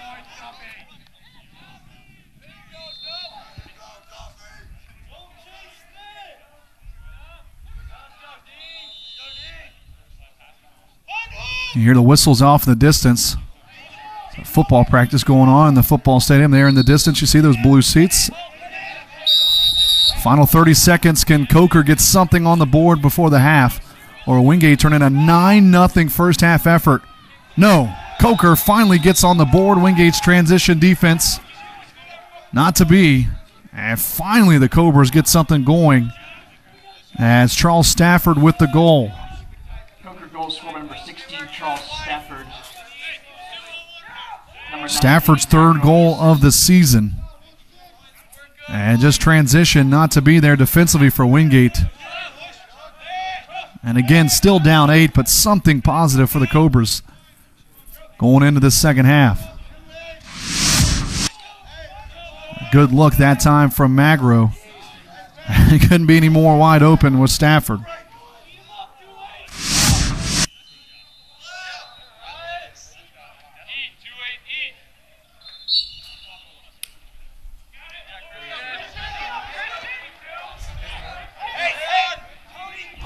You hear the whistles off in the distance. Football practice going on in the football stadium. There in the distance, you see those blue seats. Final 30 seconds. Can Coker get something on the board before the half? Or Wingate turn in a 9-0 first half effort? No. Coker finally gets on the board. Wingate's transition defense not to be. And finally the Cobras get something going as Charles Stafford with the goal. Coker goal scorer number 16, Charles Stafford. Stafford's third goal of the season. And just transition not to be there defensively for Wingate. And again, still down 8, but something positive for the Cobras going into this second half. Good look that time from Magro. It couldn't be any more wide open with Stafford.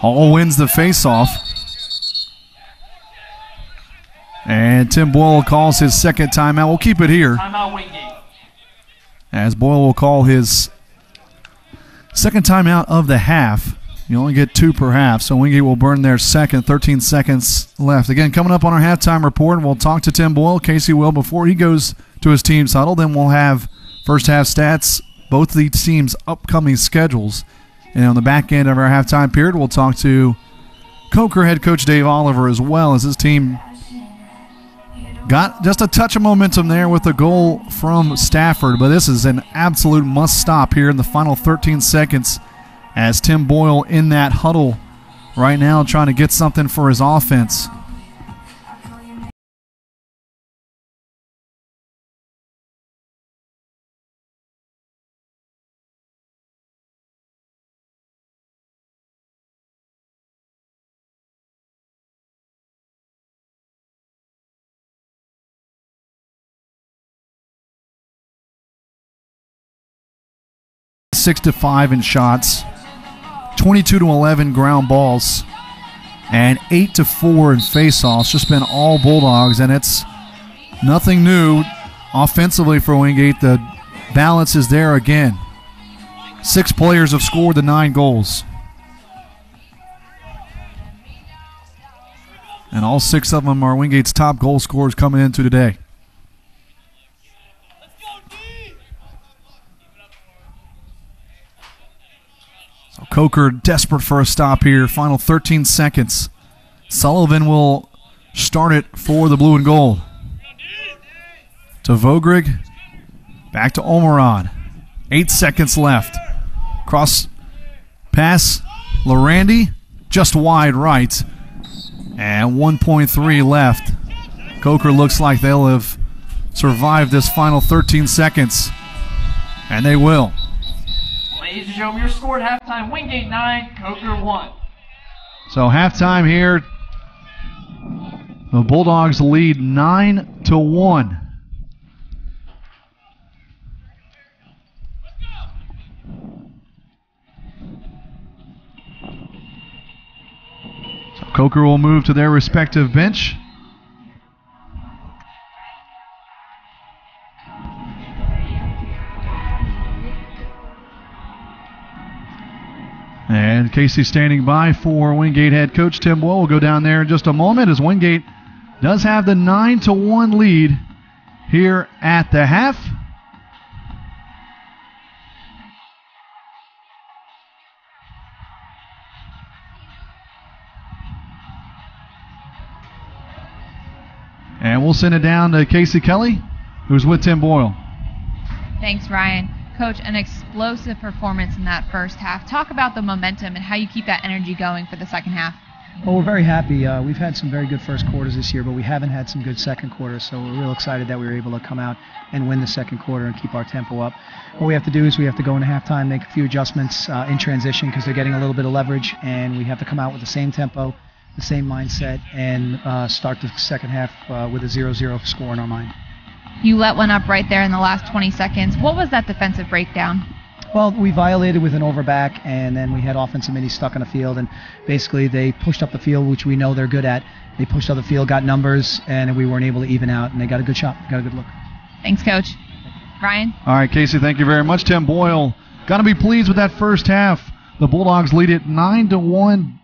Hall wins the faceoff. And Tim Boyle calls his second timeout. We'll keep it here. Timeout Wingate. As Boyle will call his second timeout of the half. You only get 2 per half, so Wingate will burn their second. 13 seconds left. Again, coming up on our halftime report, we'll talk to Tim Boyle. Casey will before he goes to his team's huddle. Then we'll have first half stats, both of the teams' upcoming schedules. And on the back end of our halftime period, we'll talk to Coker head coach Dave Oliver as well, as his team got just a touch of momentum there with a goal from Stafford. But this is an absolute must-stop here in the final 13 seconds as Tim Boyle in that huddle right now trying to get something for his offense. Six to 5 in shots, 22 to 11 ground balls, and 8 to 4 in faceoffs. Just been all Bulldogs, and it's nothing new offensively for Wingate. The balance is there again. 6 players have scored the 9 goals, and all 6 of them are Wingate's top goal scorers coming into today. So Coker desperate for a stop here. Final 13 seconds. Sullivan will start it for the blue and gold. To Vogrig. Back to Omeron. 8 seconds left. Cross pass. Lorandi just wide right. And 1.3 left. Coker looks like they'll have survived this final 13 seconds. And they will. Ladies and gentlemen, your score at halftime, Wingate 9, Coker 1. So halftime here, the Bulldogs lead 9-1. So Coker will move to their respective bench. And Casey standing by for Wingate head coach Tim Boyle. Will go down there in just a moment as Wingate does have the 9-1 lead here at the half. And we'll send it down to Casey Kelly, who's with Tim Boyle. Thanks, Ryan. Coach, an explosive performance in that first half. Talk about the momentum and how you keep that energy going for the second half. Well, we're very happy. We've had some very good first quarters this year, but we haven't had some good second quarters, so we're real excited that we were able to come out and win the second quarter and keep our tempo up. What we have to do is we have to go into halftime, make a few adjustments in transition because they're getting a little bit of leverage, and we have to come out with the same tempo, the same mindset, and start the second half with a 0-0 score in our mind. You let one up right there in the last 20 seconds. What was that defensive breakdown? Well, we violated with an overback, and then we had offensive middies stuck on the field, and basically they pushed up the field, which we know they're good at. They pushed up the field, got numbers, and we weren't able to even out, and they got a good shot, got a good look. Thanks, Coach. Ryan? All right, Casey, thank you very much. Tim Boyle, got to be pleased with that first half. The Bulldogs lead it 9-1.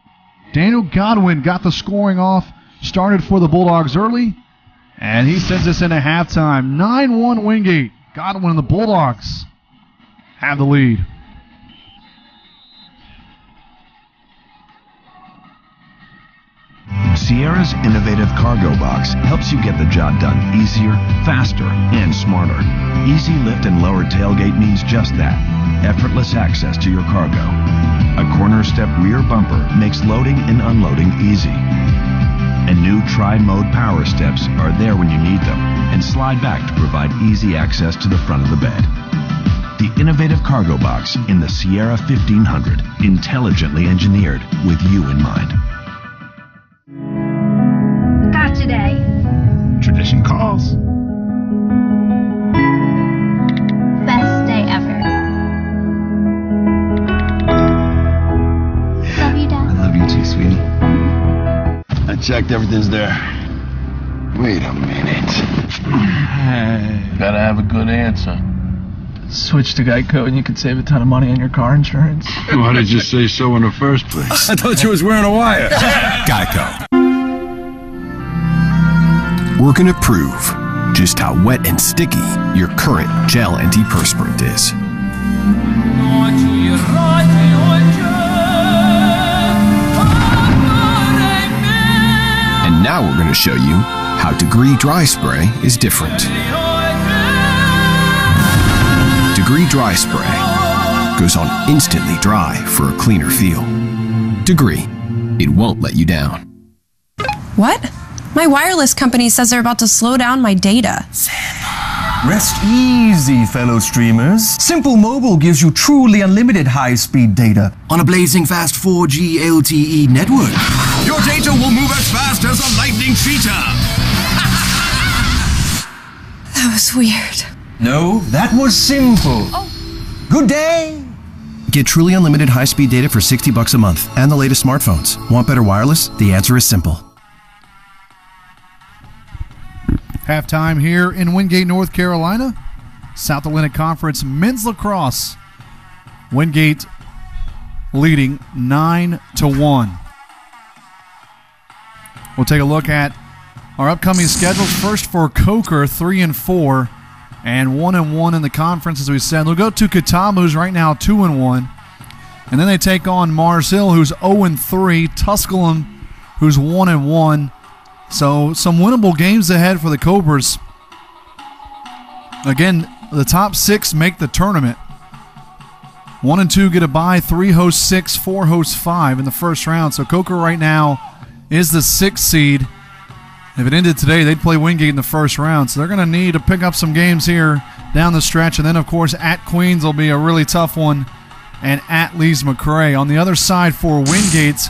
Daniel Godwin got the scoring off, started for the Bulldogs early, and he sends us into halftime. 9-1 Wingate. Godwin and the Bulldogs have the lead. Sierra's innovative cargo box helps you get the job done easier, faster, and smarter. Easy lift and lower tailgate means just that. Effortless access to your cargo. A corner step rear bumper makes loading and unloading easy. And new tri-mode power steps are there when you need them and slide back to provide easy access to the front of the bed. The innovative cargo box in the Sierra 1500, intelligently engineered with you in mind. Gotcha Day. Tradition calls. Best day ever. Love you, Dad. I love you too, sweetie. I checked, everything's there. Wait a minute. Gotta have a good answer. Switch to Geico and you could save a ton of money on your car insurance. Why did you say so in the first place? I thought you was wearing a wire. Geico. We're gonna prove just how wet and sticky your current gel antiperspirant is. And now we're gonna show you how Degree Dry Spray is different. Degree Dry Spray goes on instantly dry for a cleaner feel. Degree, it won't let you down. What? My wireless company says they're about to slow down my data. Rest easy, fellow streamers. Simple Mobile gives you truly unlimited high-speed data on a blazing fast 4G LTE network. Your data will move as fast as a lightning cheetah. That was weird. No, that was simple. Oh. Good day. Get truly unlimited high-speed data for $60 a month and the latest smartphones. Want better wireless? The answer is simple. Halftime here in Wingate, North Carolina. South Atlantic Conference men's lacrosse. Wingate leading 9-1. We'll take a look at our upcoming schedules. First for Coker, 3-4 and 1-1 in the conference, as we said. They'll go to Catawba, who's right now 2-1. And then they take on Mars Hill, who's 0-3. Tusculum, who's 1-1. So some winnable games ahead for the Cobras. Again, the top 6 make the tournament. 1 and 2 get a bye. 3 host 6, 4 host 5 in the first round. So Coker right now is the 6th seed. If it ended today, they'd play Wingate in the first round. So they're going to need to pick up some games here down the stretch. And then, of course, at Queens will be a really tough one. And at Lees-McRae. On the other side for Wingate,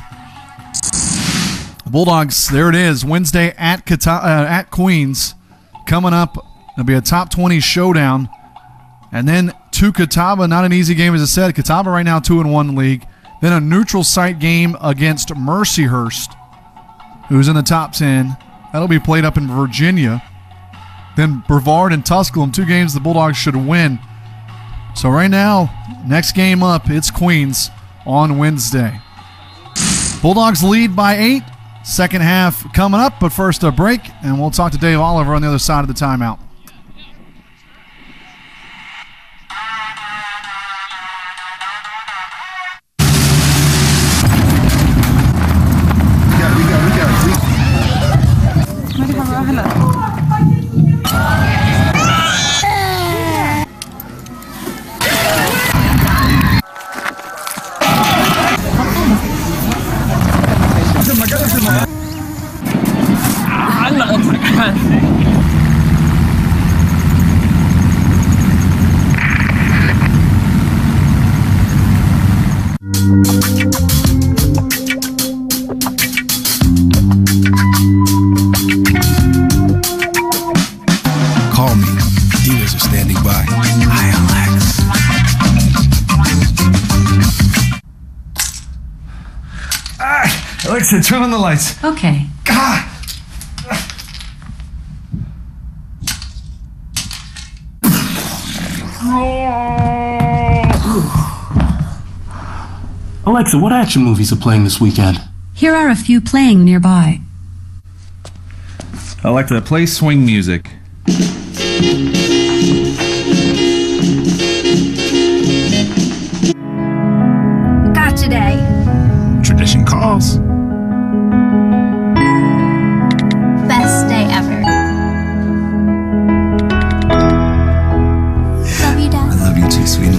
Bulldogs, there it is, Wednesday at Queens. Coming up, it'll be a top 20 showdown. And then to Catawba, not an easy game, as I said. Catawba right now 2-1 in the league. Then a neutral site game against Mercyhurst, who's in the top 10. That'll be played up in Virginia. Then Brevard and Tusculum, 2 games the Bulldogs should win. So right now, next game up, it's Queens on Wednesday. Bulldogs lead by 8. Second half coming up, but first a break, and we'll talk to Dave Oliver on the other side of the timeout. We got. Alexa, turn on the lights. Okay. Alexa, what action movies are playing this weekend? Here are a few playing nearby. Alexa, play swing music. Gotcha day. Tradition calls. Best day ever. Love you, Dad. I love you too, sweetie.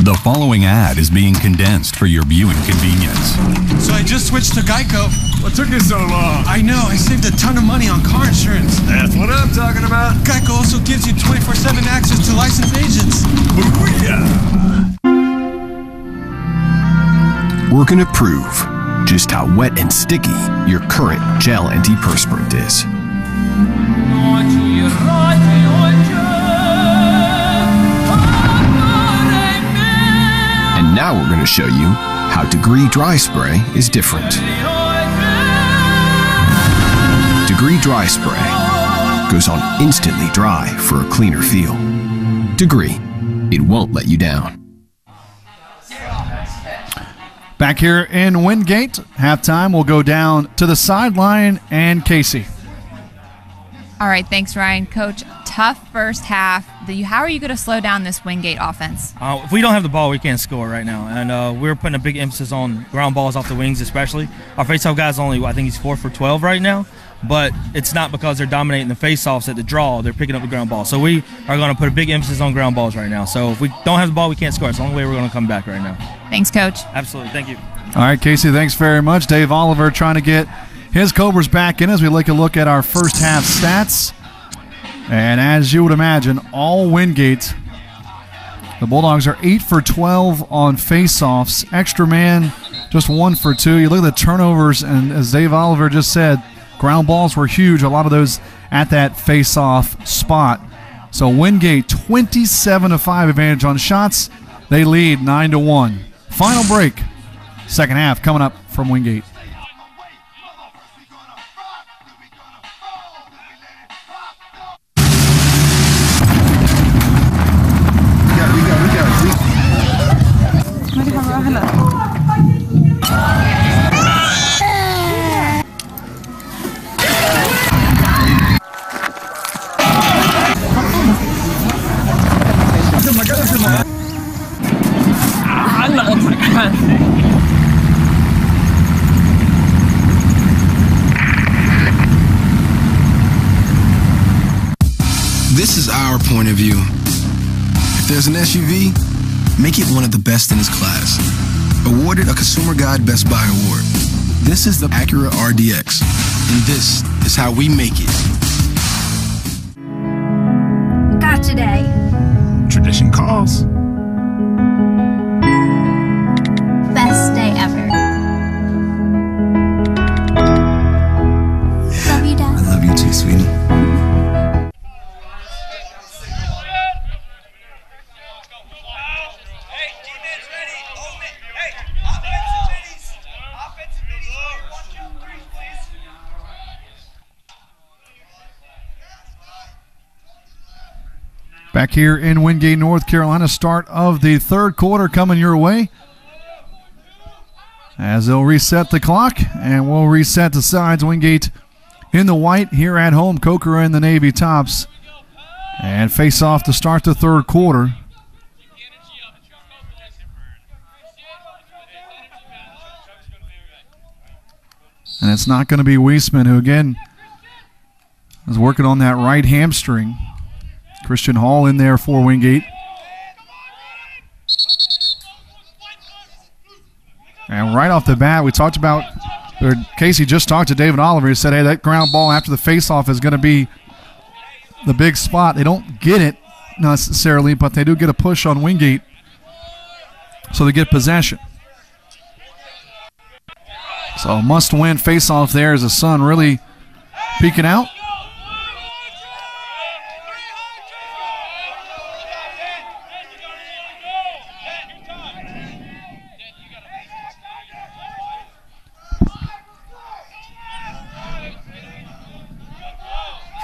The following ad is being condensed for your viewing convenience. So I just switched to Geico. What took you so long? I know, I saved a ton of money on car insurance. That's what I'm talking about. Geico also gives you 24/7 access to licensed agents. Booyah! We're gonna prove just how wet and sticky your current gel antiperspirant is. And now we're gonna show you how Degree Dry Spray is different. Degree Dry Spray goes on instantly dry for a cleaner feel. Degree, it won't let you down. Back here in Wingate, halftime, we'll go down to the sideline and Casey. All right, thanks, Ryan. Coach, tough first half. How are you going to slow down this Wingate offense? If we don't have the ball, we can't score right now. And we're putting a big emphasis on ground balls off the wings especially. Our faceoff guy's only, I think he's 4 for 12 right now. But it's not because they're dominating the faceoffs at the draw. They're picking up the ground ball. So we are going to put a big emphasis on ground balls right now. So if we don't have the ball, we can't score. It's the only way we're going to come back right now. Thanks, Coach. Absolutely. Thank you. All right, Casey, thanks very much. Dave Oliver trying to get his Cobras back in as we take a look at our first half stats. And as you would imagine, all Wingate, the Bulldogs are 8 for 12 on faceoffs. Extra man, just 1 for 2. You look at the turnovers, and as Dave Oliver just said, ground balls were huge, a lot of those at that face-off spot. So Wingate, 27-5 advantage on shots. They lead 9-1. Final break, second half coming up from Wingate. This is our point of view. If there's an SUV, make it one of the best in its class. Awarded a Consumer Guide Best Buy Award. This is the Acura RDX, and this is how we make it. Gotcha day. Tradition calls. Best day ever. Love you, Dad. I love you too, sweetie. Back here in Wingate, North Carolina, start of the third quarter coming your way. As they'll reset the clock, and we'll reset the sides. Wingate in the white here at home. Coker in the navy tops. And face off to start the third quarter. And it's not going to be Weisman, who again is working on that right hamstring. Christian Hall in there for Wingate. And right off the bat, we talked about, or Casey just talked to David Oliver. He said, hey, that ground ball after the faceoff is going to be the big spot. They don't get it necessarily, but they do get a push on Wingate, so they get possession. So must-win faceoff there as the sun really peeking out.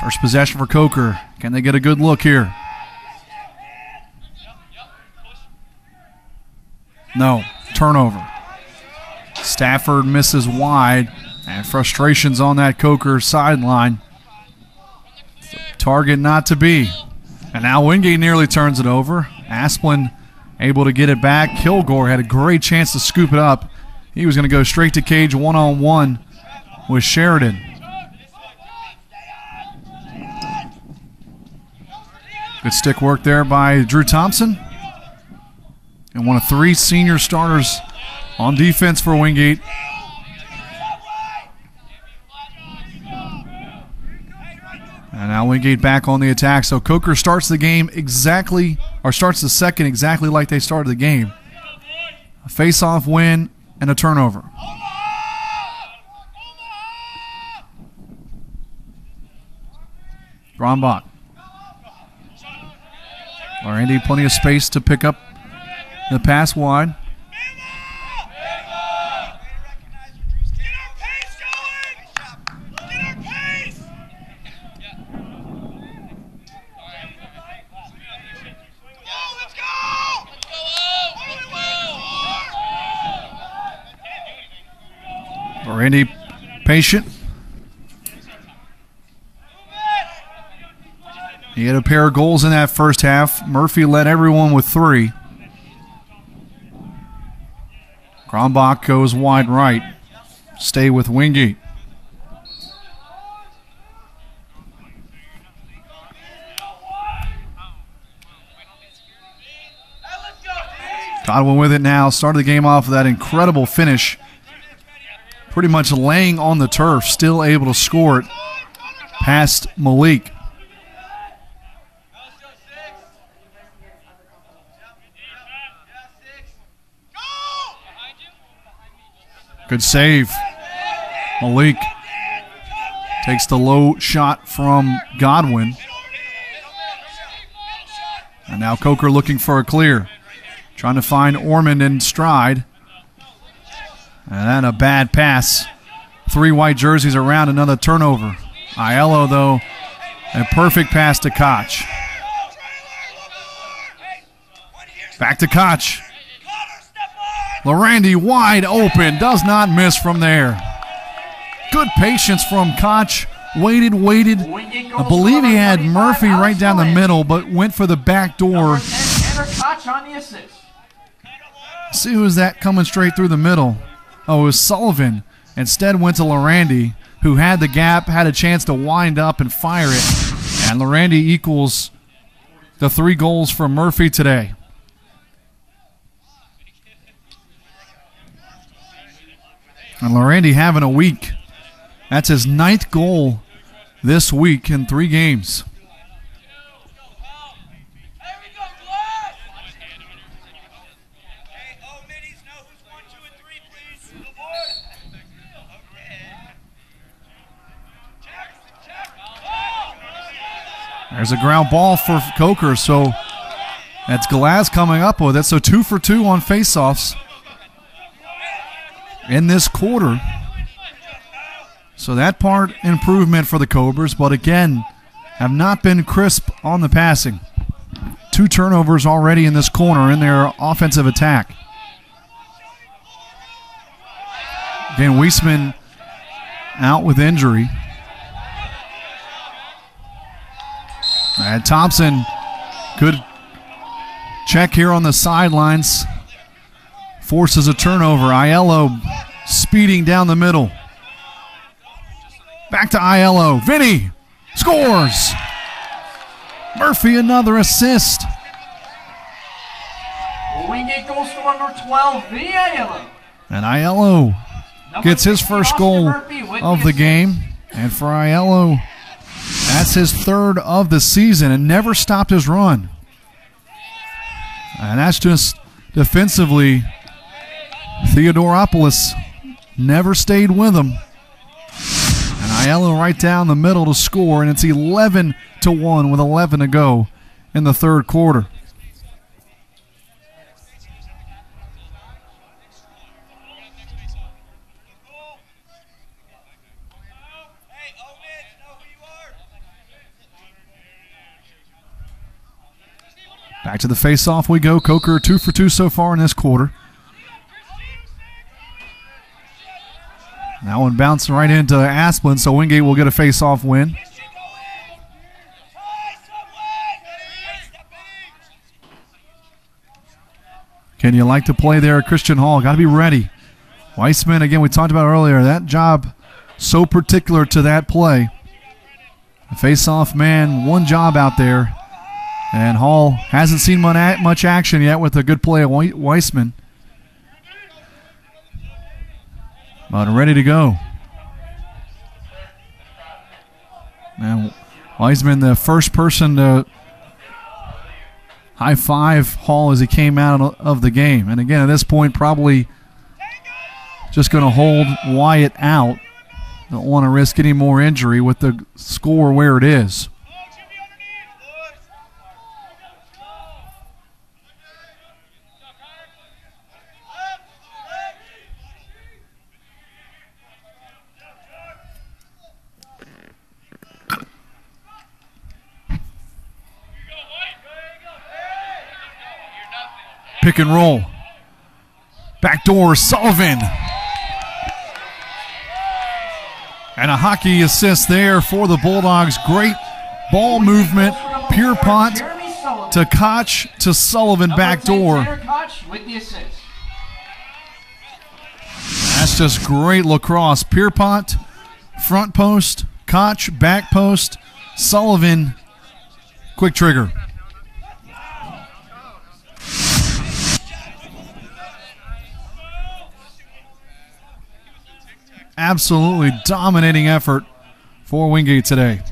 First possession for Coker. Can they get a good look here? No. Turnover. Stafford misses wide, and frustrations on that Coker sideline. Target not to be. And now Wingate nearly turns it over. Asplin able to get it back. Kilgore had a great chance to scoop it up. He was going to go straight to cage one-on-one with Sheridan. Good stick work there by Drew Thompson. And one of 3 senior starters on defense for Wingate. And now Wingate back on the attack. So Coker starts the game exactly, or starts the second exactly like they started the game. A face-off win and a turnover. Grombach. Randy, plenty of space to pick up the pass wide. Randy patient. He had a pair of goals in that first half. Murphy led everyone with 3. Grombach goes wide right. Stay with Wingate. Godwin with it now. Started the game off with that incredible finish. Pretty much laying on the turf, still able to score it past Malik. Good save. Malik takes the low shot from Godwin. And now Coker looking for a clear. Trying to find Ormond in stride. And then a bad pass. 3 white jerseys around, another turnover. Aiello, though, a perfect pass to Koch. Back to Koch. Larandy wide open, does not miss from there. Good patience from Koch. Waited. I believe he had Murphy right down the middle, but went for the back door. See who was that coming straight through the middle? Oh, it was Sullivan. Instead went to Larandy, who had the gap, had a chance to wind up and fire it. And Larandy equals the 3 goals for Murphy today. And Larandy having a week. That's his 9th goal this week in 3 games. There's a ground ball for Coker, so that's Glass coming up with it. So 2 for 2 on faceoffs in this quarter. So that part improvement for the Cobras, but again, have not been crisp on the passing. 2 turnovers already in this corner in their offensive attack. Again, Weisman out with injury. And Thompson, good check here on the sidelines. Forces a turnover. Aiello speeding down the middle. Back to Aiello. Vinny scores. Murphy another assist. Wingate goal scorer number 12, Vinny Aiello. And Aiello gets his first goal of the game. And for Aiello, that's his 3rd of the season and never stopped his run. And that's just defensively. Theodoropoulos never stayed with him. And Aiello right down the middle to score, and it's 11-1 with 11 to go in the 3rd quarter. Back to the face-off we go. Coker 2 for 2 so far in this quarter. That one bouncing right into Asplin, so Wingate will get a face-off win. Can you like to play there, Christian Hall? Got to be ready. Weissman, again, we talked about earlier, that job so particular to that play. The face-off man, one job out there. And Hall hasn't seen much action yet with a good play of Weissman. But ready to go. And Weissman, the first person to high-five Hall as he came out of the game. And again, at this point, probably just going to hold Wyatt out. Don't want to risk any more injury with the score where it is. Pick and roll. Backdoor, Sullivan. And a hockey assist there for the Bulldogs. Great ball movement. Pierpont to Koch to Sullivan backdoor. That's just great lacrosse. Pierpont, front post. Koch, back post. Sullivan, quick trigger. Absolutely dominating effort for Wingate today.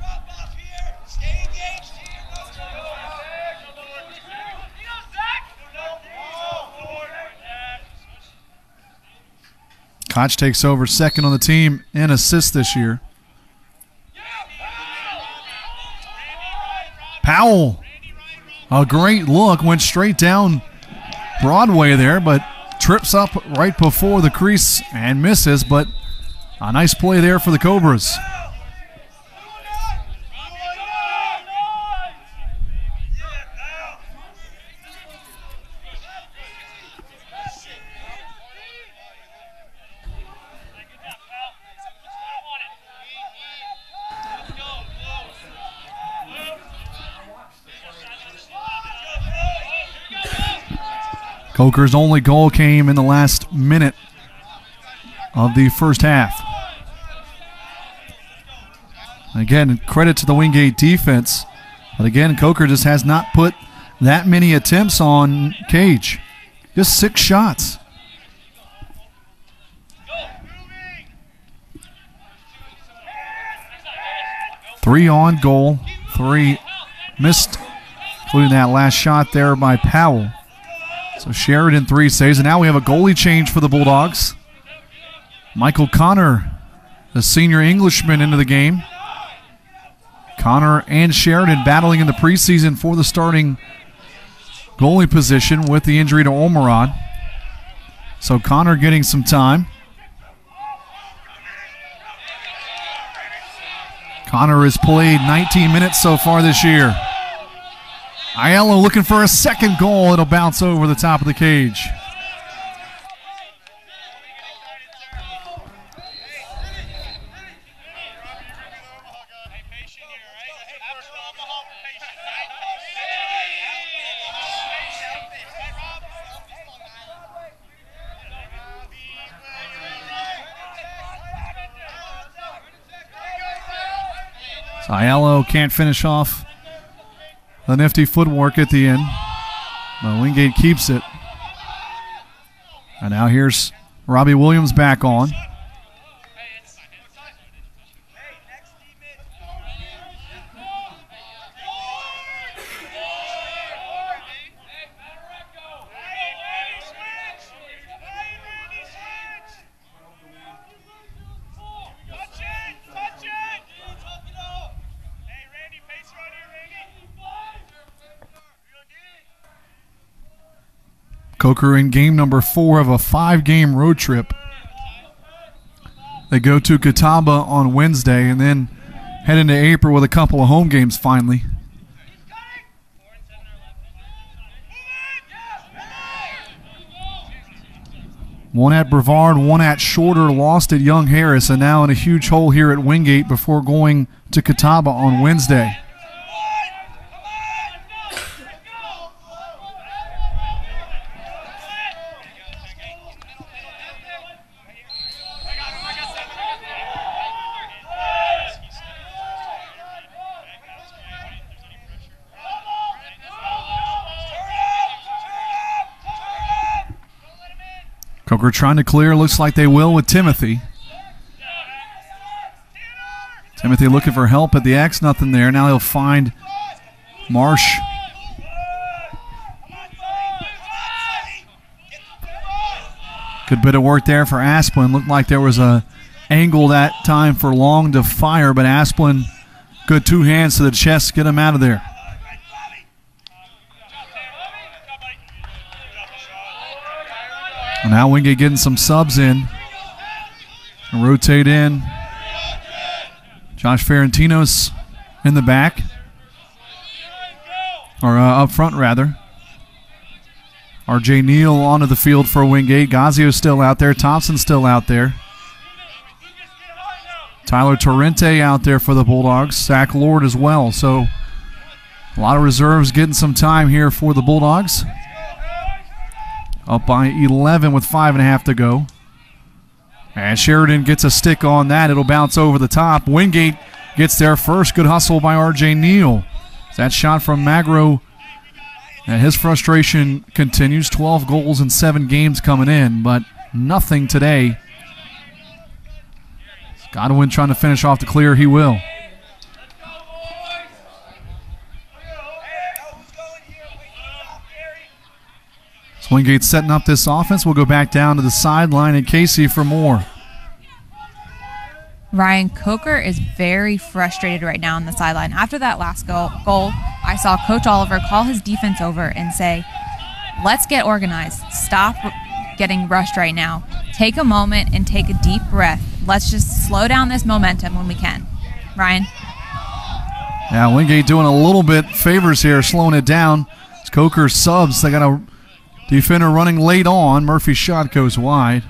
Koch takes over second on the team in assists this year. Powell, a great look, went straight down Broadway there, but trips up right before the crease and misses, but a nice play there for the Cobras. Coker's only goal came in the last minute of the first half. Again, credit to the Wingate defense. But again, Coker just has not put that many attempts on Cage. Just 6 shots. Three on goal, 3 missed, including that last shot there by Powell. So Sheridan 3 saves, and now we have a goalie change for the Bulldogs. Michael Connor, the senior Englishman, into the game. Connor and Sheridan battling in the preseason for the starting goalie position with the injury to Ormerod. So Connor getting some time. Connor has played 19 minutes so far this year. Aiello looking for a second goal. It'll bounce over the top of the cage. So Aiello can't finish off the nifty footwork at the end. But Wingate keeps it. And now here's Robbie Williams back on. Coker in game number 4 of a 5-game road trip. They go to Catawba on Wednesday and then head into April with a couple of home games finally. One at Brevard, one at Shorter, lost at Young Harris, and now in a huge hole here at Wingate before going to Catawba on Wednesday. Coker trying to clear. Looks like they will with Timothy. Timothy looking for help at the X. Nothing there. Now he'll find Marsh. Good bit of work there for Asplin. Looked like there was a angle that time for Long to fire, but Asplin, good two hands to the chest, get him out of there. And now Wingate getting some subs in. And rotate in. Josh Ferentinos in the back. Or up front, rather. R.J. Neal onto the field for Wingate. Gazio's still out there. Thompson's still out there. Tyler Torrente out there for the Bulldogs. Zach Lord as well. So a lot of reserves getting some time here for the Bulldogs. Up by 11 with 5.5 to go. And Sheridan gets a stick on that. It'll bounce over the top. Wingate gets there first. Good hustle by R.J. Neal. That shot from Magro. And his frustration continues. 12 goals in 7 games coming in, but nothing today. Godwin trying to finish off the clear. He will. Wingate setting up this offense. We'll go back down to the sideline and Casey for more. Ryan, Coker is very frustrated right now on the sideline. After that last goal, I saw Coach Oliver call his defense over and say, let's get organized. Stop getting rushed right now. Take a moment and take a deep breath. Let's just slow down this momentum when we can. Ryan? Yeah, Wingate doing a little bit favors here, slowing it down. It's Coker subs. They got a defender running late on. Murphy's shot goes wide.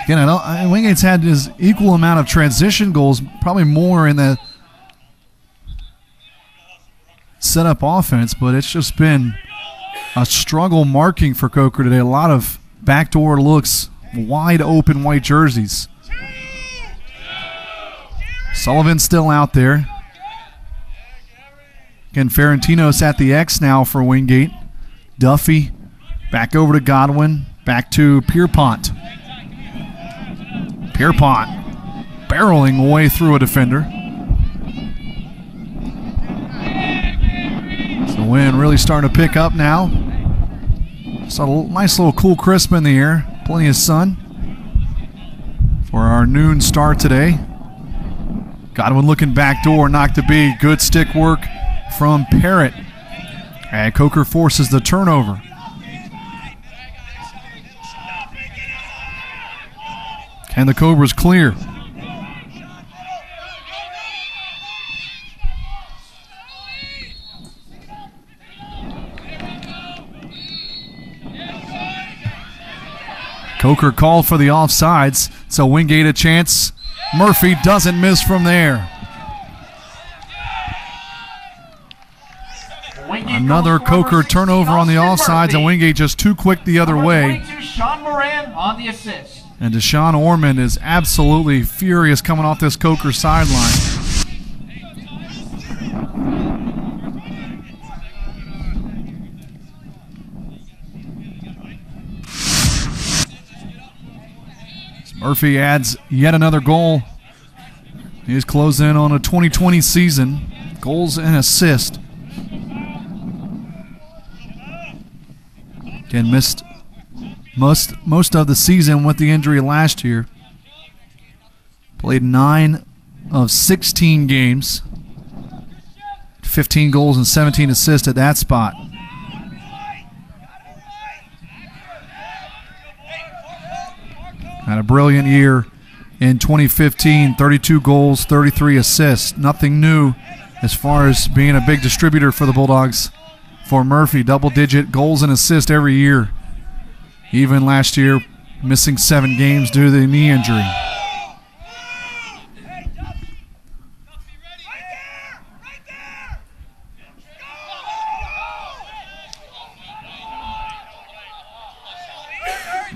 Again, Wingate's had his equal amount of transition goals, probably more in the setup offense, but it's just been a struggle marking for Coker today. A lot of backdoor looks, wide open white jerseys. Sullivan's still out there. Again, Ferentinos at the X now for Wingate. Duffy back over to Godwin. Back to Pierpont. Pierpont barreling away through a defender. So the wind really starting to pick up now. So a nice little cool crisp in the air. Plenty of sun for our noon start today. Godwin looking back door, knocked to be. Good stick work from Parrott. And Coker forces the turnover. And the Cobras clear. Coker called for the offsides, so Wingate a chance. Murphy doesn't miss from there. Another Coker turnover on the offsides, and Wingate just too quick the other way. Sean Moran on the assist. And Deshaun Ormond is absolutely furious coming off this Coker sideline. Murphy adds yet another goal. He's closing in on a 2020 season. Goals and assists. Again, missed most of the season with the injury last year. Played 9 of 16 games. 15 goals and 17 assists at that spot. Had a brilliant year in 2015. 32 goals, 33 assists. Nothing new as far as being a big distributor for the Bulldogs for Murphy. Double-digit goals and assists every year. Even last year, missing 7 games due to the knee injury.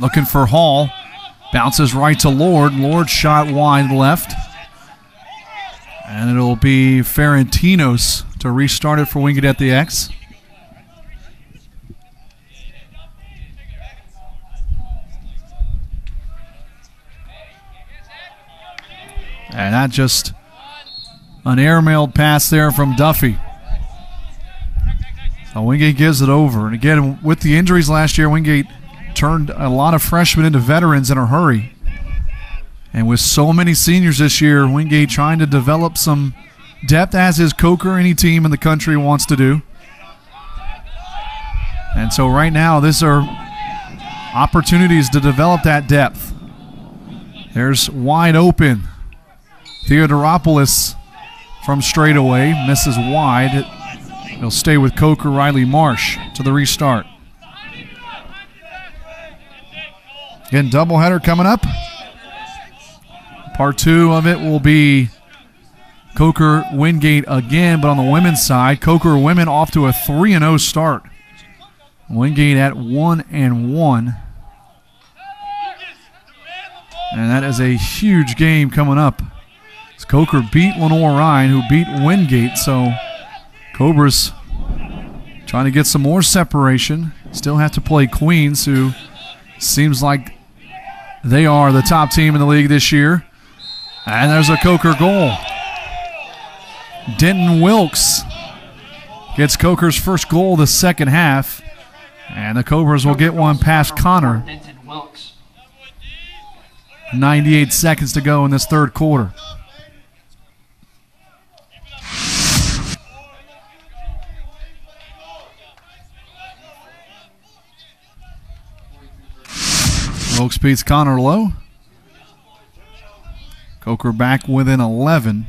Looking for Hall. Bounces right to Lord. Lord shot wide left. And it'll be Ferentinos to restart it for Wingate at the X. And that just an airmailed pass there from Duffy. So Wingate gives it over. And again, with the injuries last year, Wingate turned a lot of freshmen into veterans in a hurry. And with so many seniors this year, Wingate trying to develop some depth, as is Coker, any team in the country wants to do. And so right now, these are opportunities to develop that depth. There's wide open. Theodoropoulos from straightaway, misses wide. He'll stay with Coker. Riley Marsh to the restart. Again, doubleheader coming up. Part 2 of it will be Coker Wingate again, but on the women's side, Coker women off to a 3-0 start. Wingate at 1-1. And that is a huge game coming up. As Coker beat Lenoir-Rhyne, who beat Wingate, so Cobras trying to get some more separation. Still have to play Queens, who seems like they are the top team in the league this year. And there's a Coker goal. Denton Wilkes gets Coker's first goal the second half. And the Cobras will get one past Connor. 98 seconds to go in this third quarter. Wilkes beats Connor low. Coker back within 11.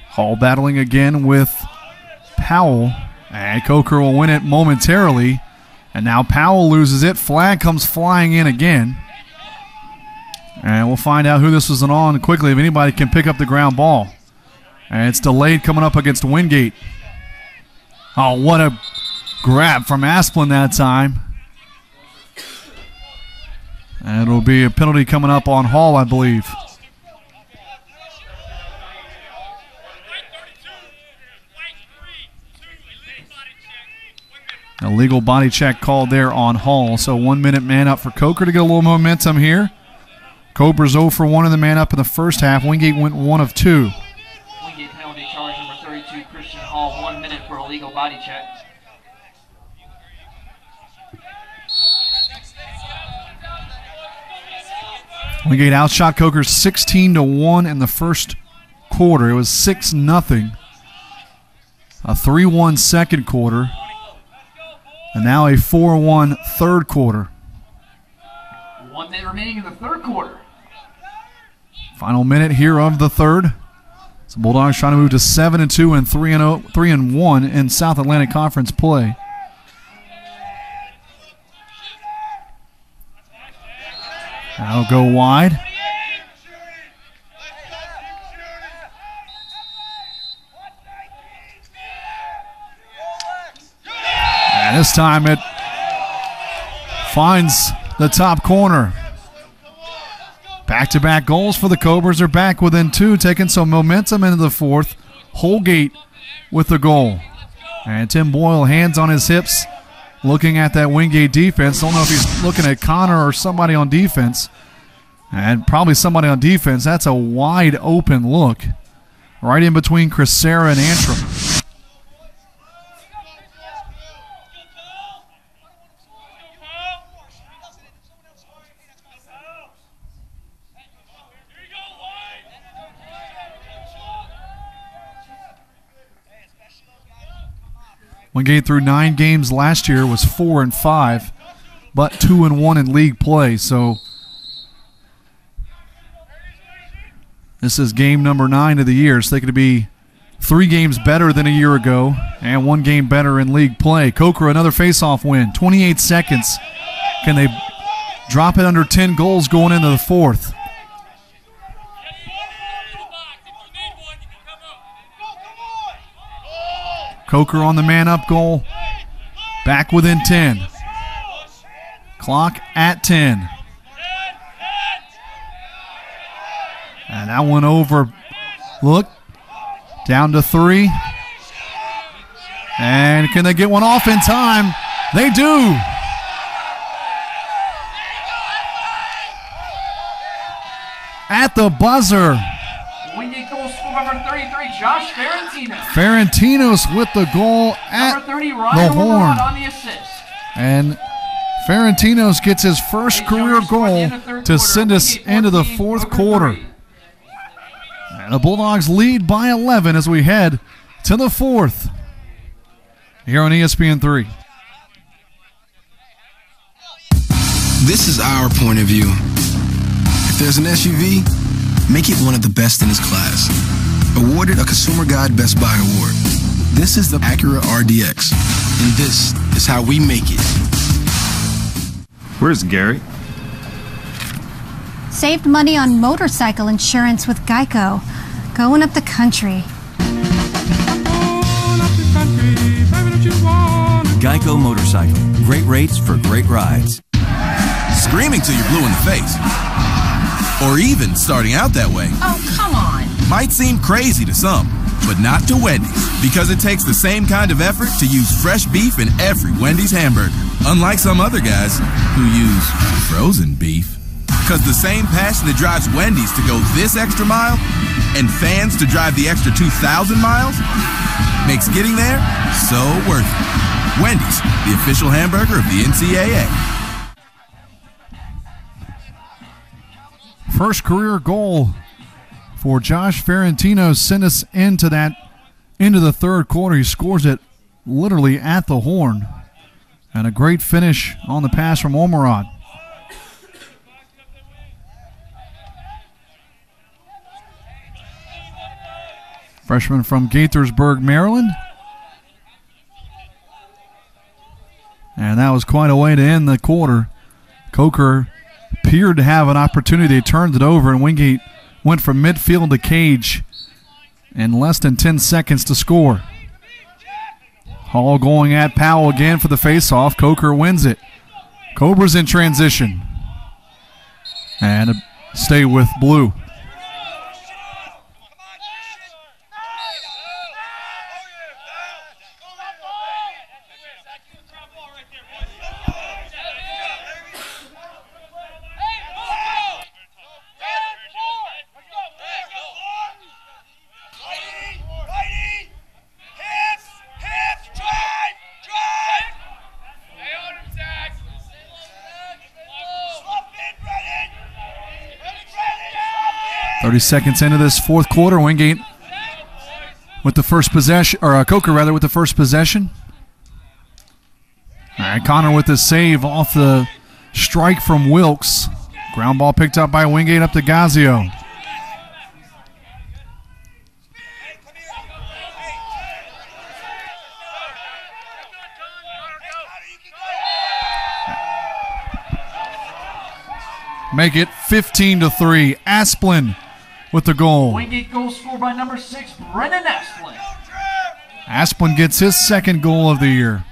Hall battling again with Powell. And Coker will win it momentarily. And now Powell loses it. Flag comes flying in again. And we'll find out who this was on quickly, if anybody can pick up the ground ball. And it's delayed coming up against Wingate. Oh, what a grab from Asplin that time. And it'll be a penalty coming up on Hall, I believe. A legal body check called there on Hall. So 1 minute man up for Coker to get a little momentum here. Cobras 0 for 1 in the man up in the first half. Wingate went 1 of 2. Wingate penalty charge number 32, Christian Hall, 1 minute for a legal body check. Wingate outshot Coker 16-1 in the first quarter. It was 6-0. A 3-1 second quarter. And now a 4-1 third quarter. 1 minute remaining in the third quarter. Final minute here of the third. So Bulldogs trying to move to 7-2 and 3-1 in South Atlantic Conference play. That'll go wide. And this time it finds the top corner. Back-to-back goals for the Cobras. Are back within 2, taking some momentum into the fourth. Holgate with the goal. And Tim Boyle, hands on his hips, looking at that Wingate defense. Don't know if he's looking at Connor or somebody on defense. And probably somebody on defense. That's a wide open look. Right in between Crisera and Antrim. Wingate through 9 games last year was 4-5. but 2-1 in league play. So this is game number 9 of the year. So they could be 3 games better than a year ago and 1 game better in league play. Coker, another faceoff win. 28 seconds. Can they drop it under 10 goals going into the 4th? Coker on the man-up goal. Back within 10. Clock at 10. And that one over. Look. Down to 3. And can they get one off in time? They do. At the buzzer. Wingate goal scorer number 33, Josh Ferentino. Ferentinos with the goal at Number 30, the Ryan horn. Ormond on the assist. And Ferentinos gets his first career goal to send us into the 4th quarter. And the Bulldogs lead by 11 as we head to the 4th here on ESPN3. This is our point of view. If there's an SUV, make it one of the best in its class. Awarded a Consumer Guide Best Buy Award. This is the Acura RDX, and this is how we make it. Where's Gary? Saved money on motorcycle insurance with Geico. Going up the country. Geico Motorcycle. Great rates for great rides. Screaming till you're blue in the face. Or even starting out that way. Oh, come on. Might seem crazy to some, but not to Wendy's. Because it takes the same kind of effort to use fresh beef in every Wendy's hamburger. Unlike some other guys who use frozen beef. Because the same passion that drives Wendy's to go this extra mile and fans to drive the extra 2,000 miles makes getting there so worth it. Wendy's, the official hamburger of the NCAA. First career goal for Josh Ferentino sent us into the 3rd quarter. He scores it literally at the horn. And a great finish on the pass from Ormerod. Freshman from Gaithersburg, Maryland. And that was quite a way to end the quarter. Coker appeared to have an opportunity. They turned it over, and Wingate went from midfield to cage in less than 10 seconds to score. Hall going at Powell again for the faceoff. Coker wins it. Cobra's in transition. And stay with blue. Seconds into this 4th quarter, Wingate with the first possession, or Coker rather, with the first possession. All right, Connor with the save off the strike from Wilkes. Ground ball picked up by Wingate up to Gazio. Make it 15-3. Asplin with the goal. Wingate goal scored by number 6, Brennan Asplin. Asplin gets his 2nd goal of the year.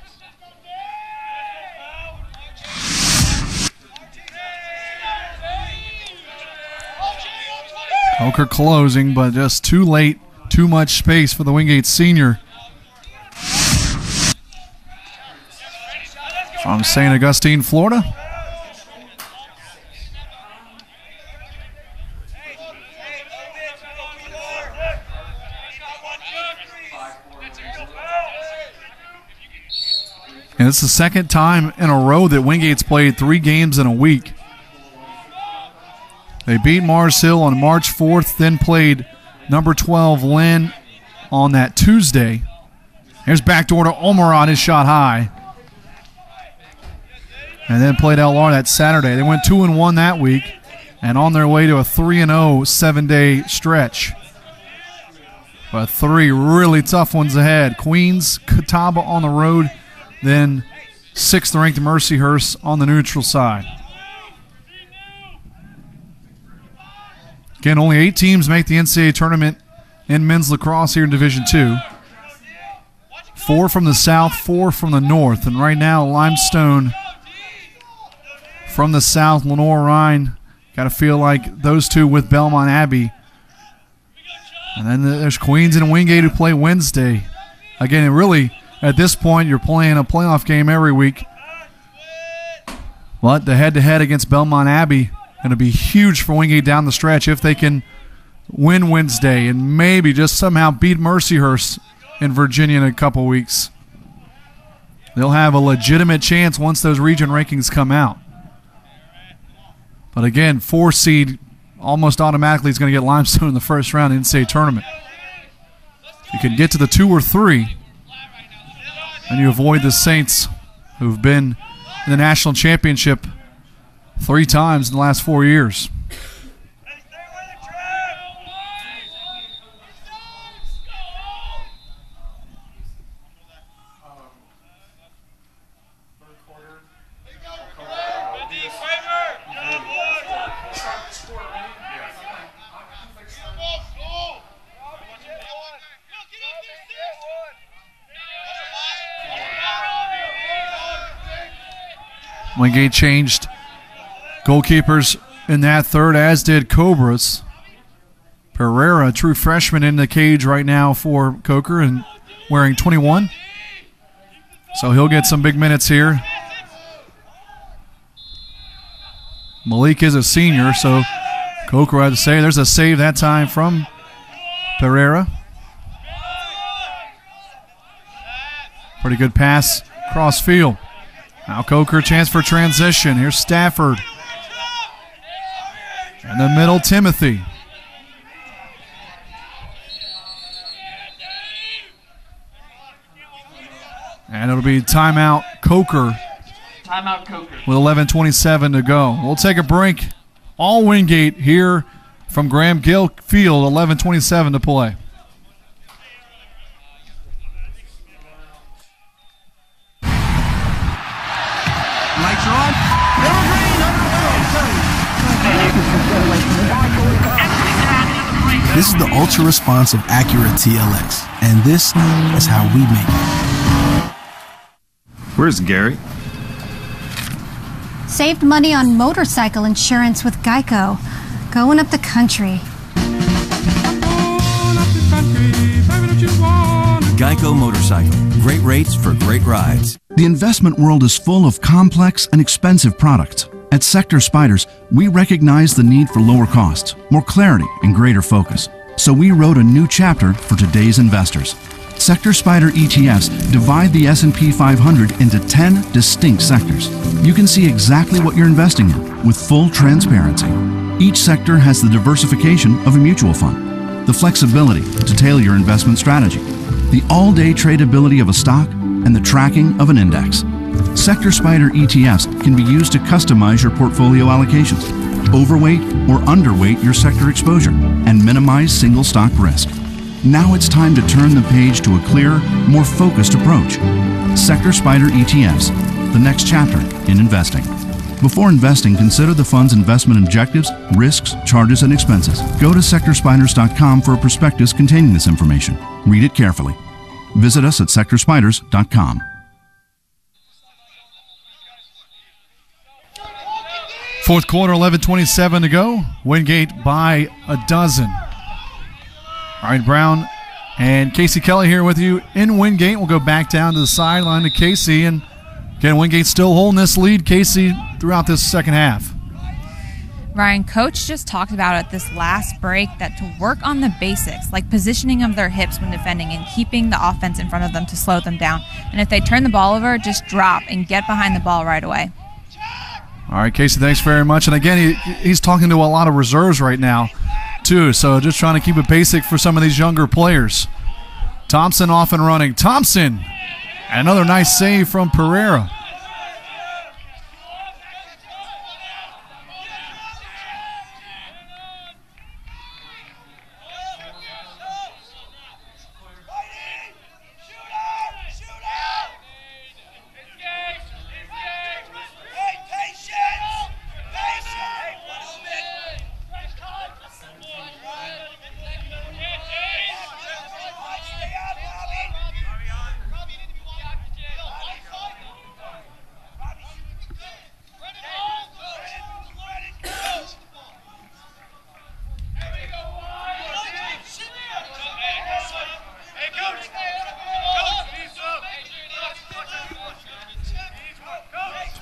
Coker closing, but just too late. Too much space for the Wingate senior. From St. Augustine, Florida. And it's the 2nd time in a row that Wingate's played 3 games in a week. They beat Mars Hill on March 4th, then played number 12 Lynn on that Tuesday. Here's backdoor to Ormerod, his shot high. and then played LR that Saturday. They went 2-1 that week and on their way to a 3-0 7-day stretch. But 3 really tough ones ahead. Queens, Catawba on the road, then 6th-ranked Mercyhurst on the neutral side. Again, only 8 teams make the NCAA tournament in men's lacrosse here in Division II. 4 from the south, 4 from the north. And right now, Limestone from the south, Lenore-Rhine, got to feel like those two with Belmont Abbey. And then there's Queens and Wingate who play Wednesday. Again, really, at this point, you're playing a playoff game every week. But the head-to-head against Belmont Abbey going to be huge for Wingate down the stretch if they can win Wednesday and maybe just somehow beat Mercyhurst in Virginia in a couple weeks. They'll have a legitimate chance once those region rankings come out. But again, 4 seed almost automatically is going to get Limestone in the first round of the NCAA tournament. If you can get to the 2 or 3, and you avoid the Saints, who've been in the national championship 3 times in the last 4 years. Wingate changed goalkeepers in that third, as did Cobras. Pereira, true freshman, in the cage right now for Coker and wearing 21. So he'll get some big minutes here. Malik is a senior, so Coker had to say there's a save that time from Pereira. Pretty good pass cross field. Now Coker, chance for transition. Here's Stafford. In the middle, Timothy. And it'll be timeout Coker. Timeout Coker. With 11:27 to go. We'll take a break. All Wingate here from Graham Gill Field, 11:27 to play. Lights are on. This is the ultra-responsive Acura TLX, and this is how we make it. Where's Gary? Saved money on motorcycle insurance with Geico. Going up the country. Geico Motorcycle. Great rates for great rides. The investment world is full of complex and expensive products. At Sector Spiders, we recognize the need for lower costs, more clarity, and greater focus. So we wrote a new chapter for today's investors. Sector Spider ETFs divide the S&P 500 into 10 distinct sectors. You can see exactly what you're investing in with full transparency. Each sector has the diversification of a mutual fund, the flexibility to tailor your investment strategy, the all-day tradability of a stock, and the tracking of an index. Sector Spider ETFs can be used to customize your portfolio allocations, overweight or underweight your sector exposure, and minimize single stock risk. Now it's time to turn the page to a clearer, more focused approach. Sector Spider ETFs, the next chapter in investing. Before investing, consider the fund's investment objectives, risks, charges, and expenses. Go to sectorspiders.com for a prospectus containing this information. Read it carefully. Visit us at sectorspiders.com. Fourth quarter, 11:27 to go. Wingate by a dozen. All right, Brown and Casey Kelly here with you in Wingate. We'll go back down to the sideline to Casey. And again, Wingate still holding this lead, Casey, throughout this second half. Ryan, Coach just talked about at this last break that to work on the basics, like positioning of their hips when defending and keeping the offense in front of them to slow them down. And if they turn the ball over, just drop and get behind the ball right away. All right, Casey, thanks very much. And again, he's talking to a lot of reserves right now, too. So just trying to keep it basic for some of these younger players. Thompson off and running. Thompson, another nice save from Pereira.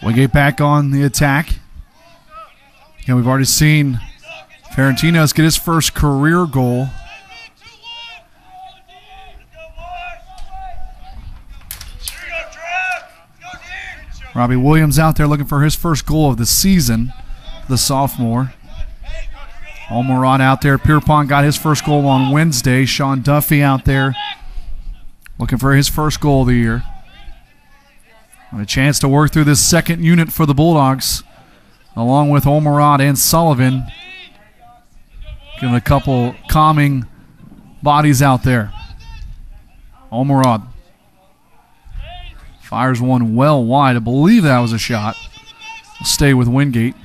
Wingate back on the attack. And we've already seen Ferentinos get his first career goal. Robbie Williams out there looking for his first goal of the season, the sophomore. Almirad out there. Pierpont got his first goal on Wednesday. Sean Duffy out there looking for his first goal of the year. And a chance to work through this second unit for the Bulldogs, along with Almirad and Sullivan. Giving a couple calming bodies out there. Almirad fires one well wide. I believe that was a shot. We'll stay with Wingate.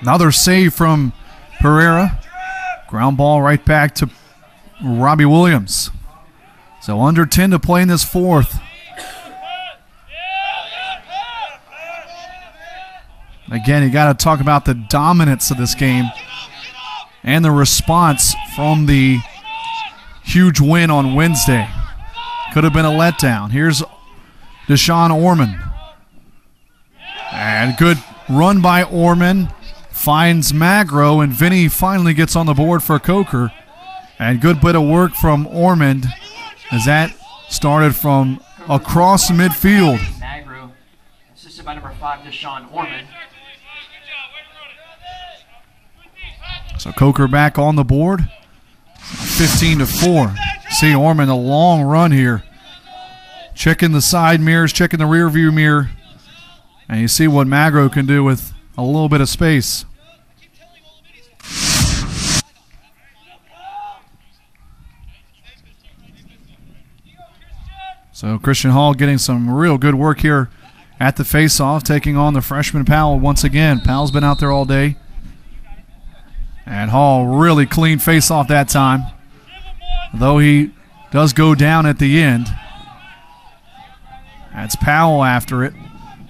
Another save from Pereira. Ground ball right back to Robbie Williams. So under 10 to play in this fourth. Again, you got to talk about the dominance of this game and the response from the huge win on Wednesday. Could have been a letdown. Here's Deshaun Orman. And good run by Orman. Finds Magro, and Vinny finally gets on the board for Coker. And good bit of work from Ormond as that started from across midfield. Magro, assisted by number 5, Deshaun Orman. So Coker back on the board. 15-4. See Ormond, a long run here. Checking the side mirrors, checking the rear view mirror. And you see what Magro can do with a little bit of space. So Christian Hall getting some real good work here at the face-off, taking on the freshman Powell once again. Powell's been out there all day. And Hall really clean face-off that time, though he does go down at the end. That's Powell after it.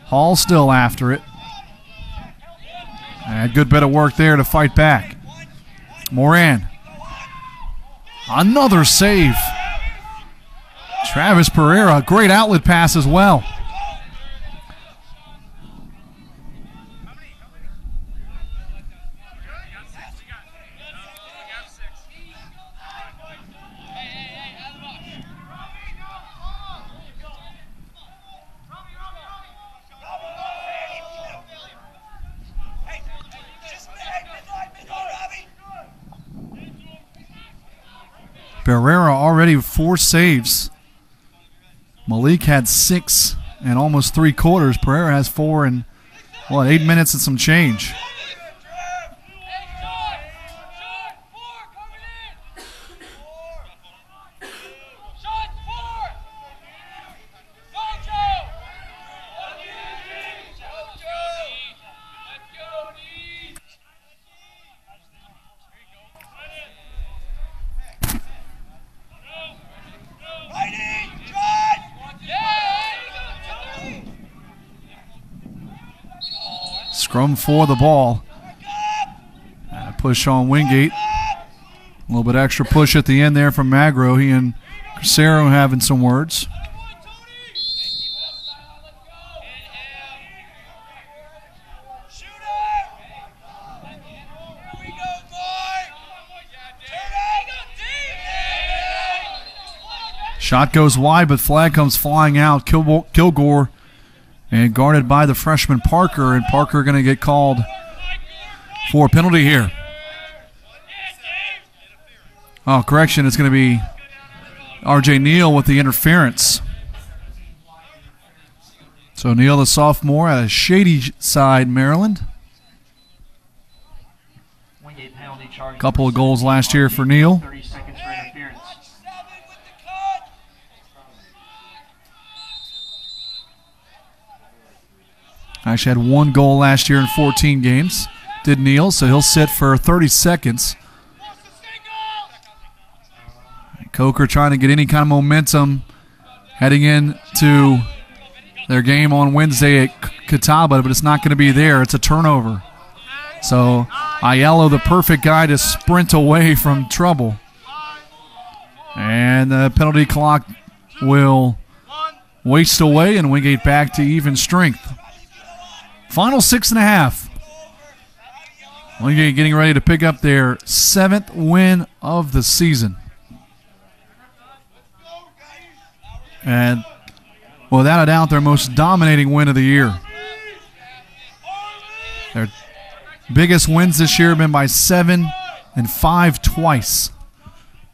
Hall still after it. And a good bit of work there to fight back. Moran. Another save. Travis Pereira, great outlet pass as well. Pereira already 4 saves. Malik had 6 and almost 3/4. Pereira has 4 in, 8 minutes and some change. Scrum for the ball. And a push on Wingate. A little bit extra push at the end there from Magro. He and Crucero having some words. Shot goes wide, but flag comes flying out. Kilgore and guarded by the freshman Parker, and Parker going to get called for a penalty here. Oh, correction, it's going to be R.J. Neal with the interference. So Neal, the sophomore, out of Shady Side, Maryland. A couple of goals last year for Neal. 30 seconds for interference. Actually had 1 goal last year in 14 games. Did Neal, so he'll sit for 30 seconds. Coker trying to get any kind of momentum heading into their game on Wednesday at Catawba, but it's not going to be there. It's a turnover. So Aiello, the perfect guy to sprint away from trouble. And the penalty clock will waste away, and Wingate back to even strength. Final 6.5. Wingate getting ready to pick up their 7th win of the season. And without a doubt, their most dominating win of the year. Their biggest wins this year have been by 7 and 5 twice.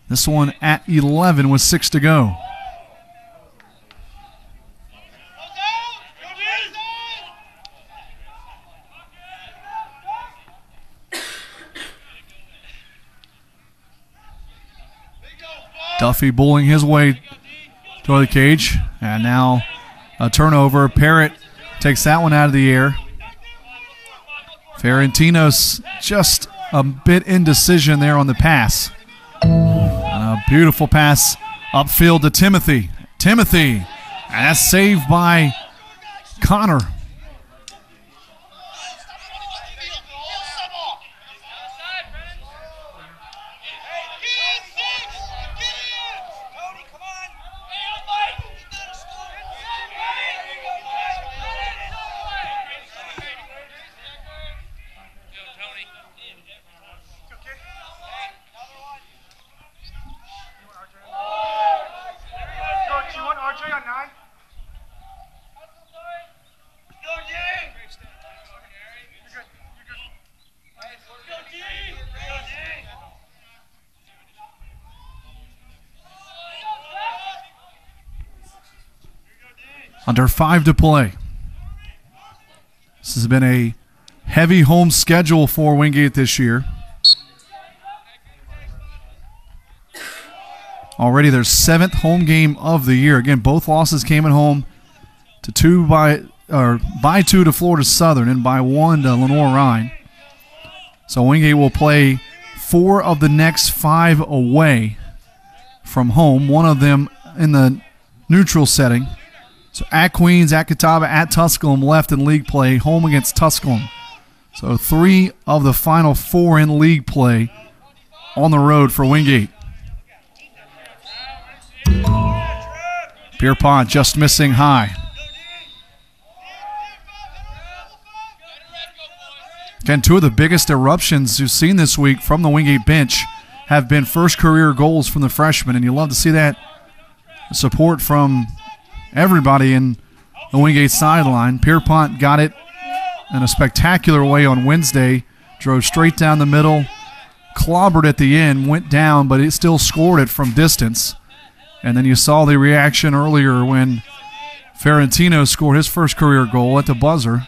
This one at 11 with 6 to go. Duffy bullying his way toward the cage. And now a turnover. Parrott takes that one out of the air. Ferentinos just a bit indecision there on the pass. A beautiful pass upfield to Timothy. And that's saved by Connor. Under 5 to play. This has been a heavy home schedule for Wingate this year. Already their 7th home game of the year. Again, both losses came at home to by 2 to Florida Southern and by 1 to Lenoir-Rhyne. So Wingate will play 4 of the next 5 away from home, one of them in the neutral setting. So at Queens, at Catawba, at Tusculum, left in league play, home against Tusculum. So 3 of the final 4 in league play on the road for Wingate. Pierpont just missing high. Again, 2 of the biggest eruptions you've seen this week from the Wingate bench have been first career goals from the freshmen, and you love to see that support from everybody in the Wingate sideline. Pierpont got it in a spectacular way on Wednesday. Drove straight down the middle, clobbered at the end, went down, but it still scored it from distance. And then you saw the reaction earlier when Ferentino scored his first career goal at the buzzer.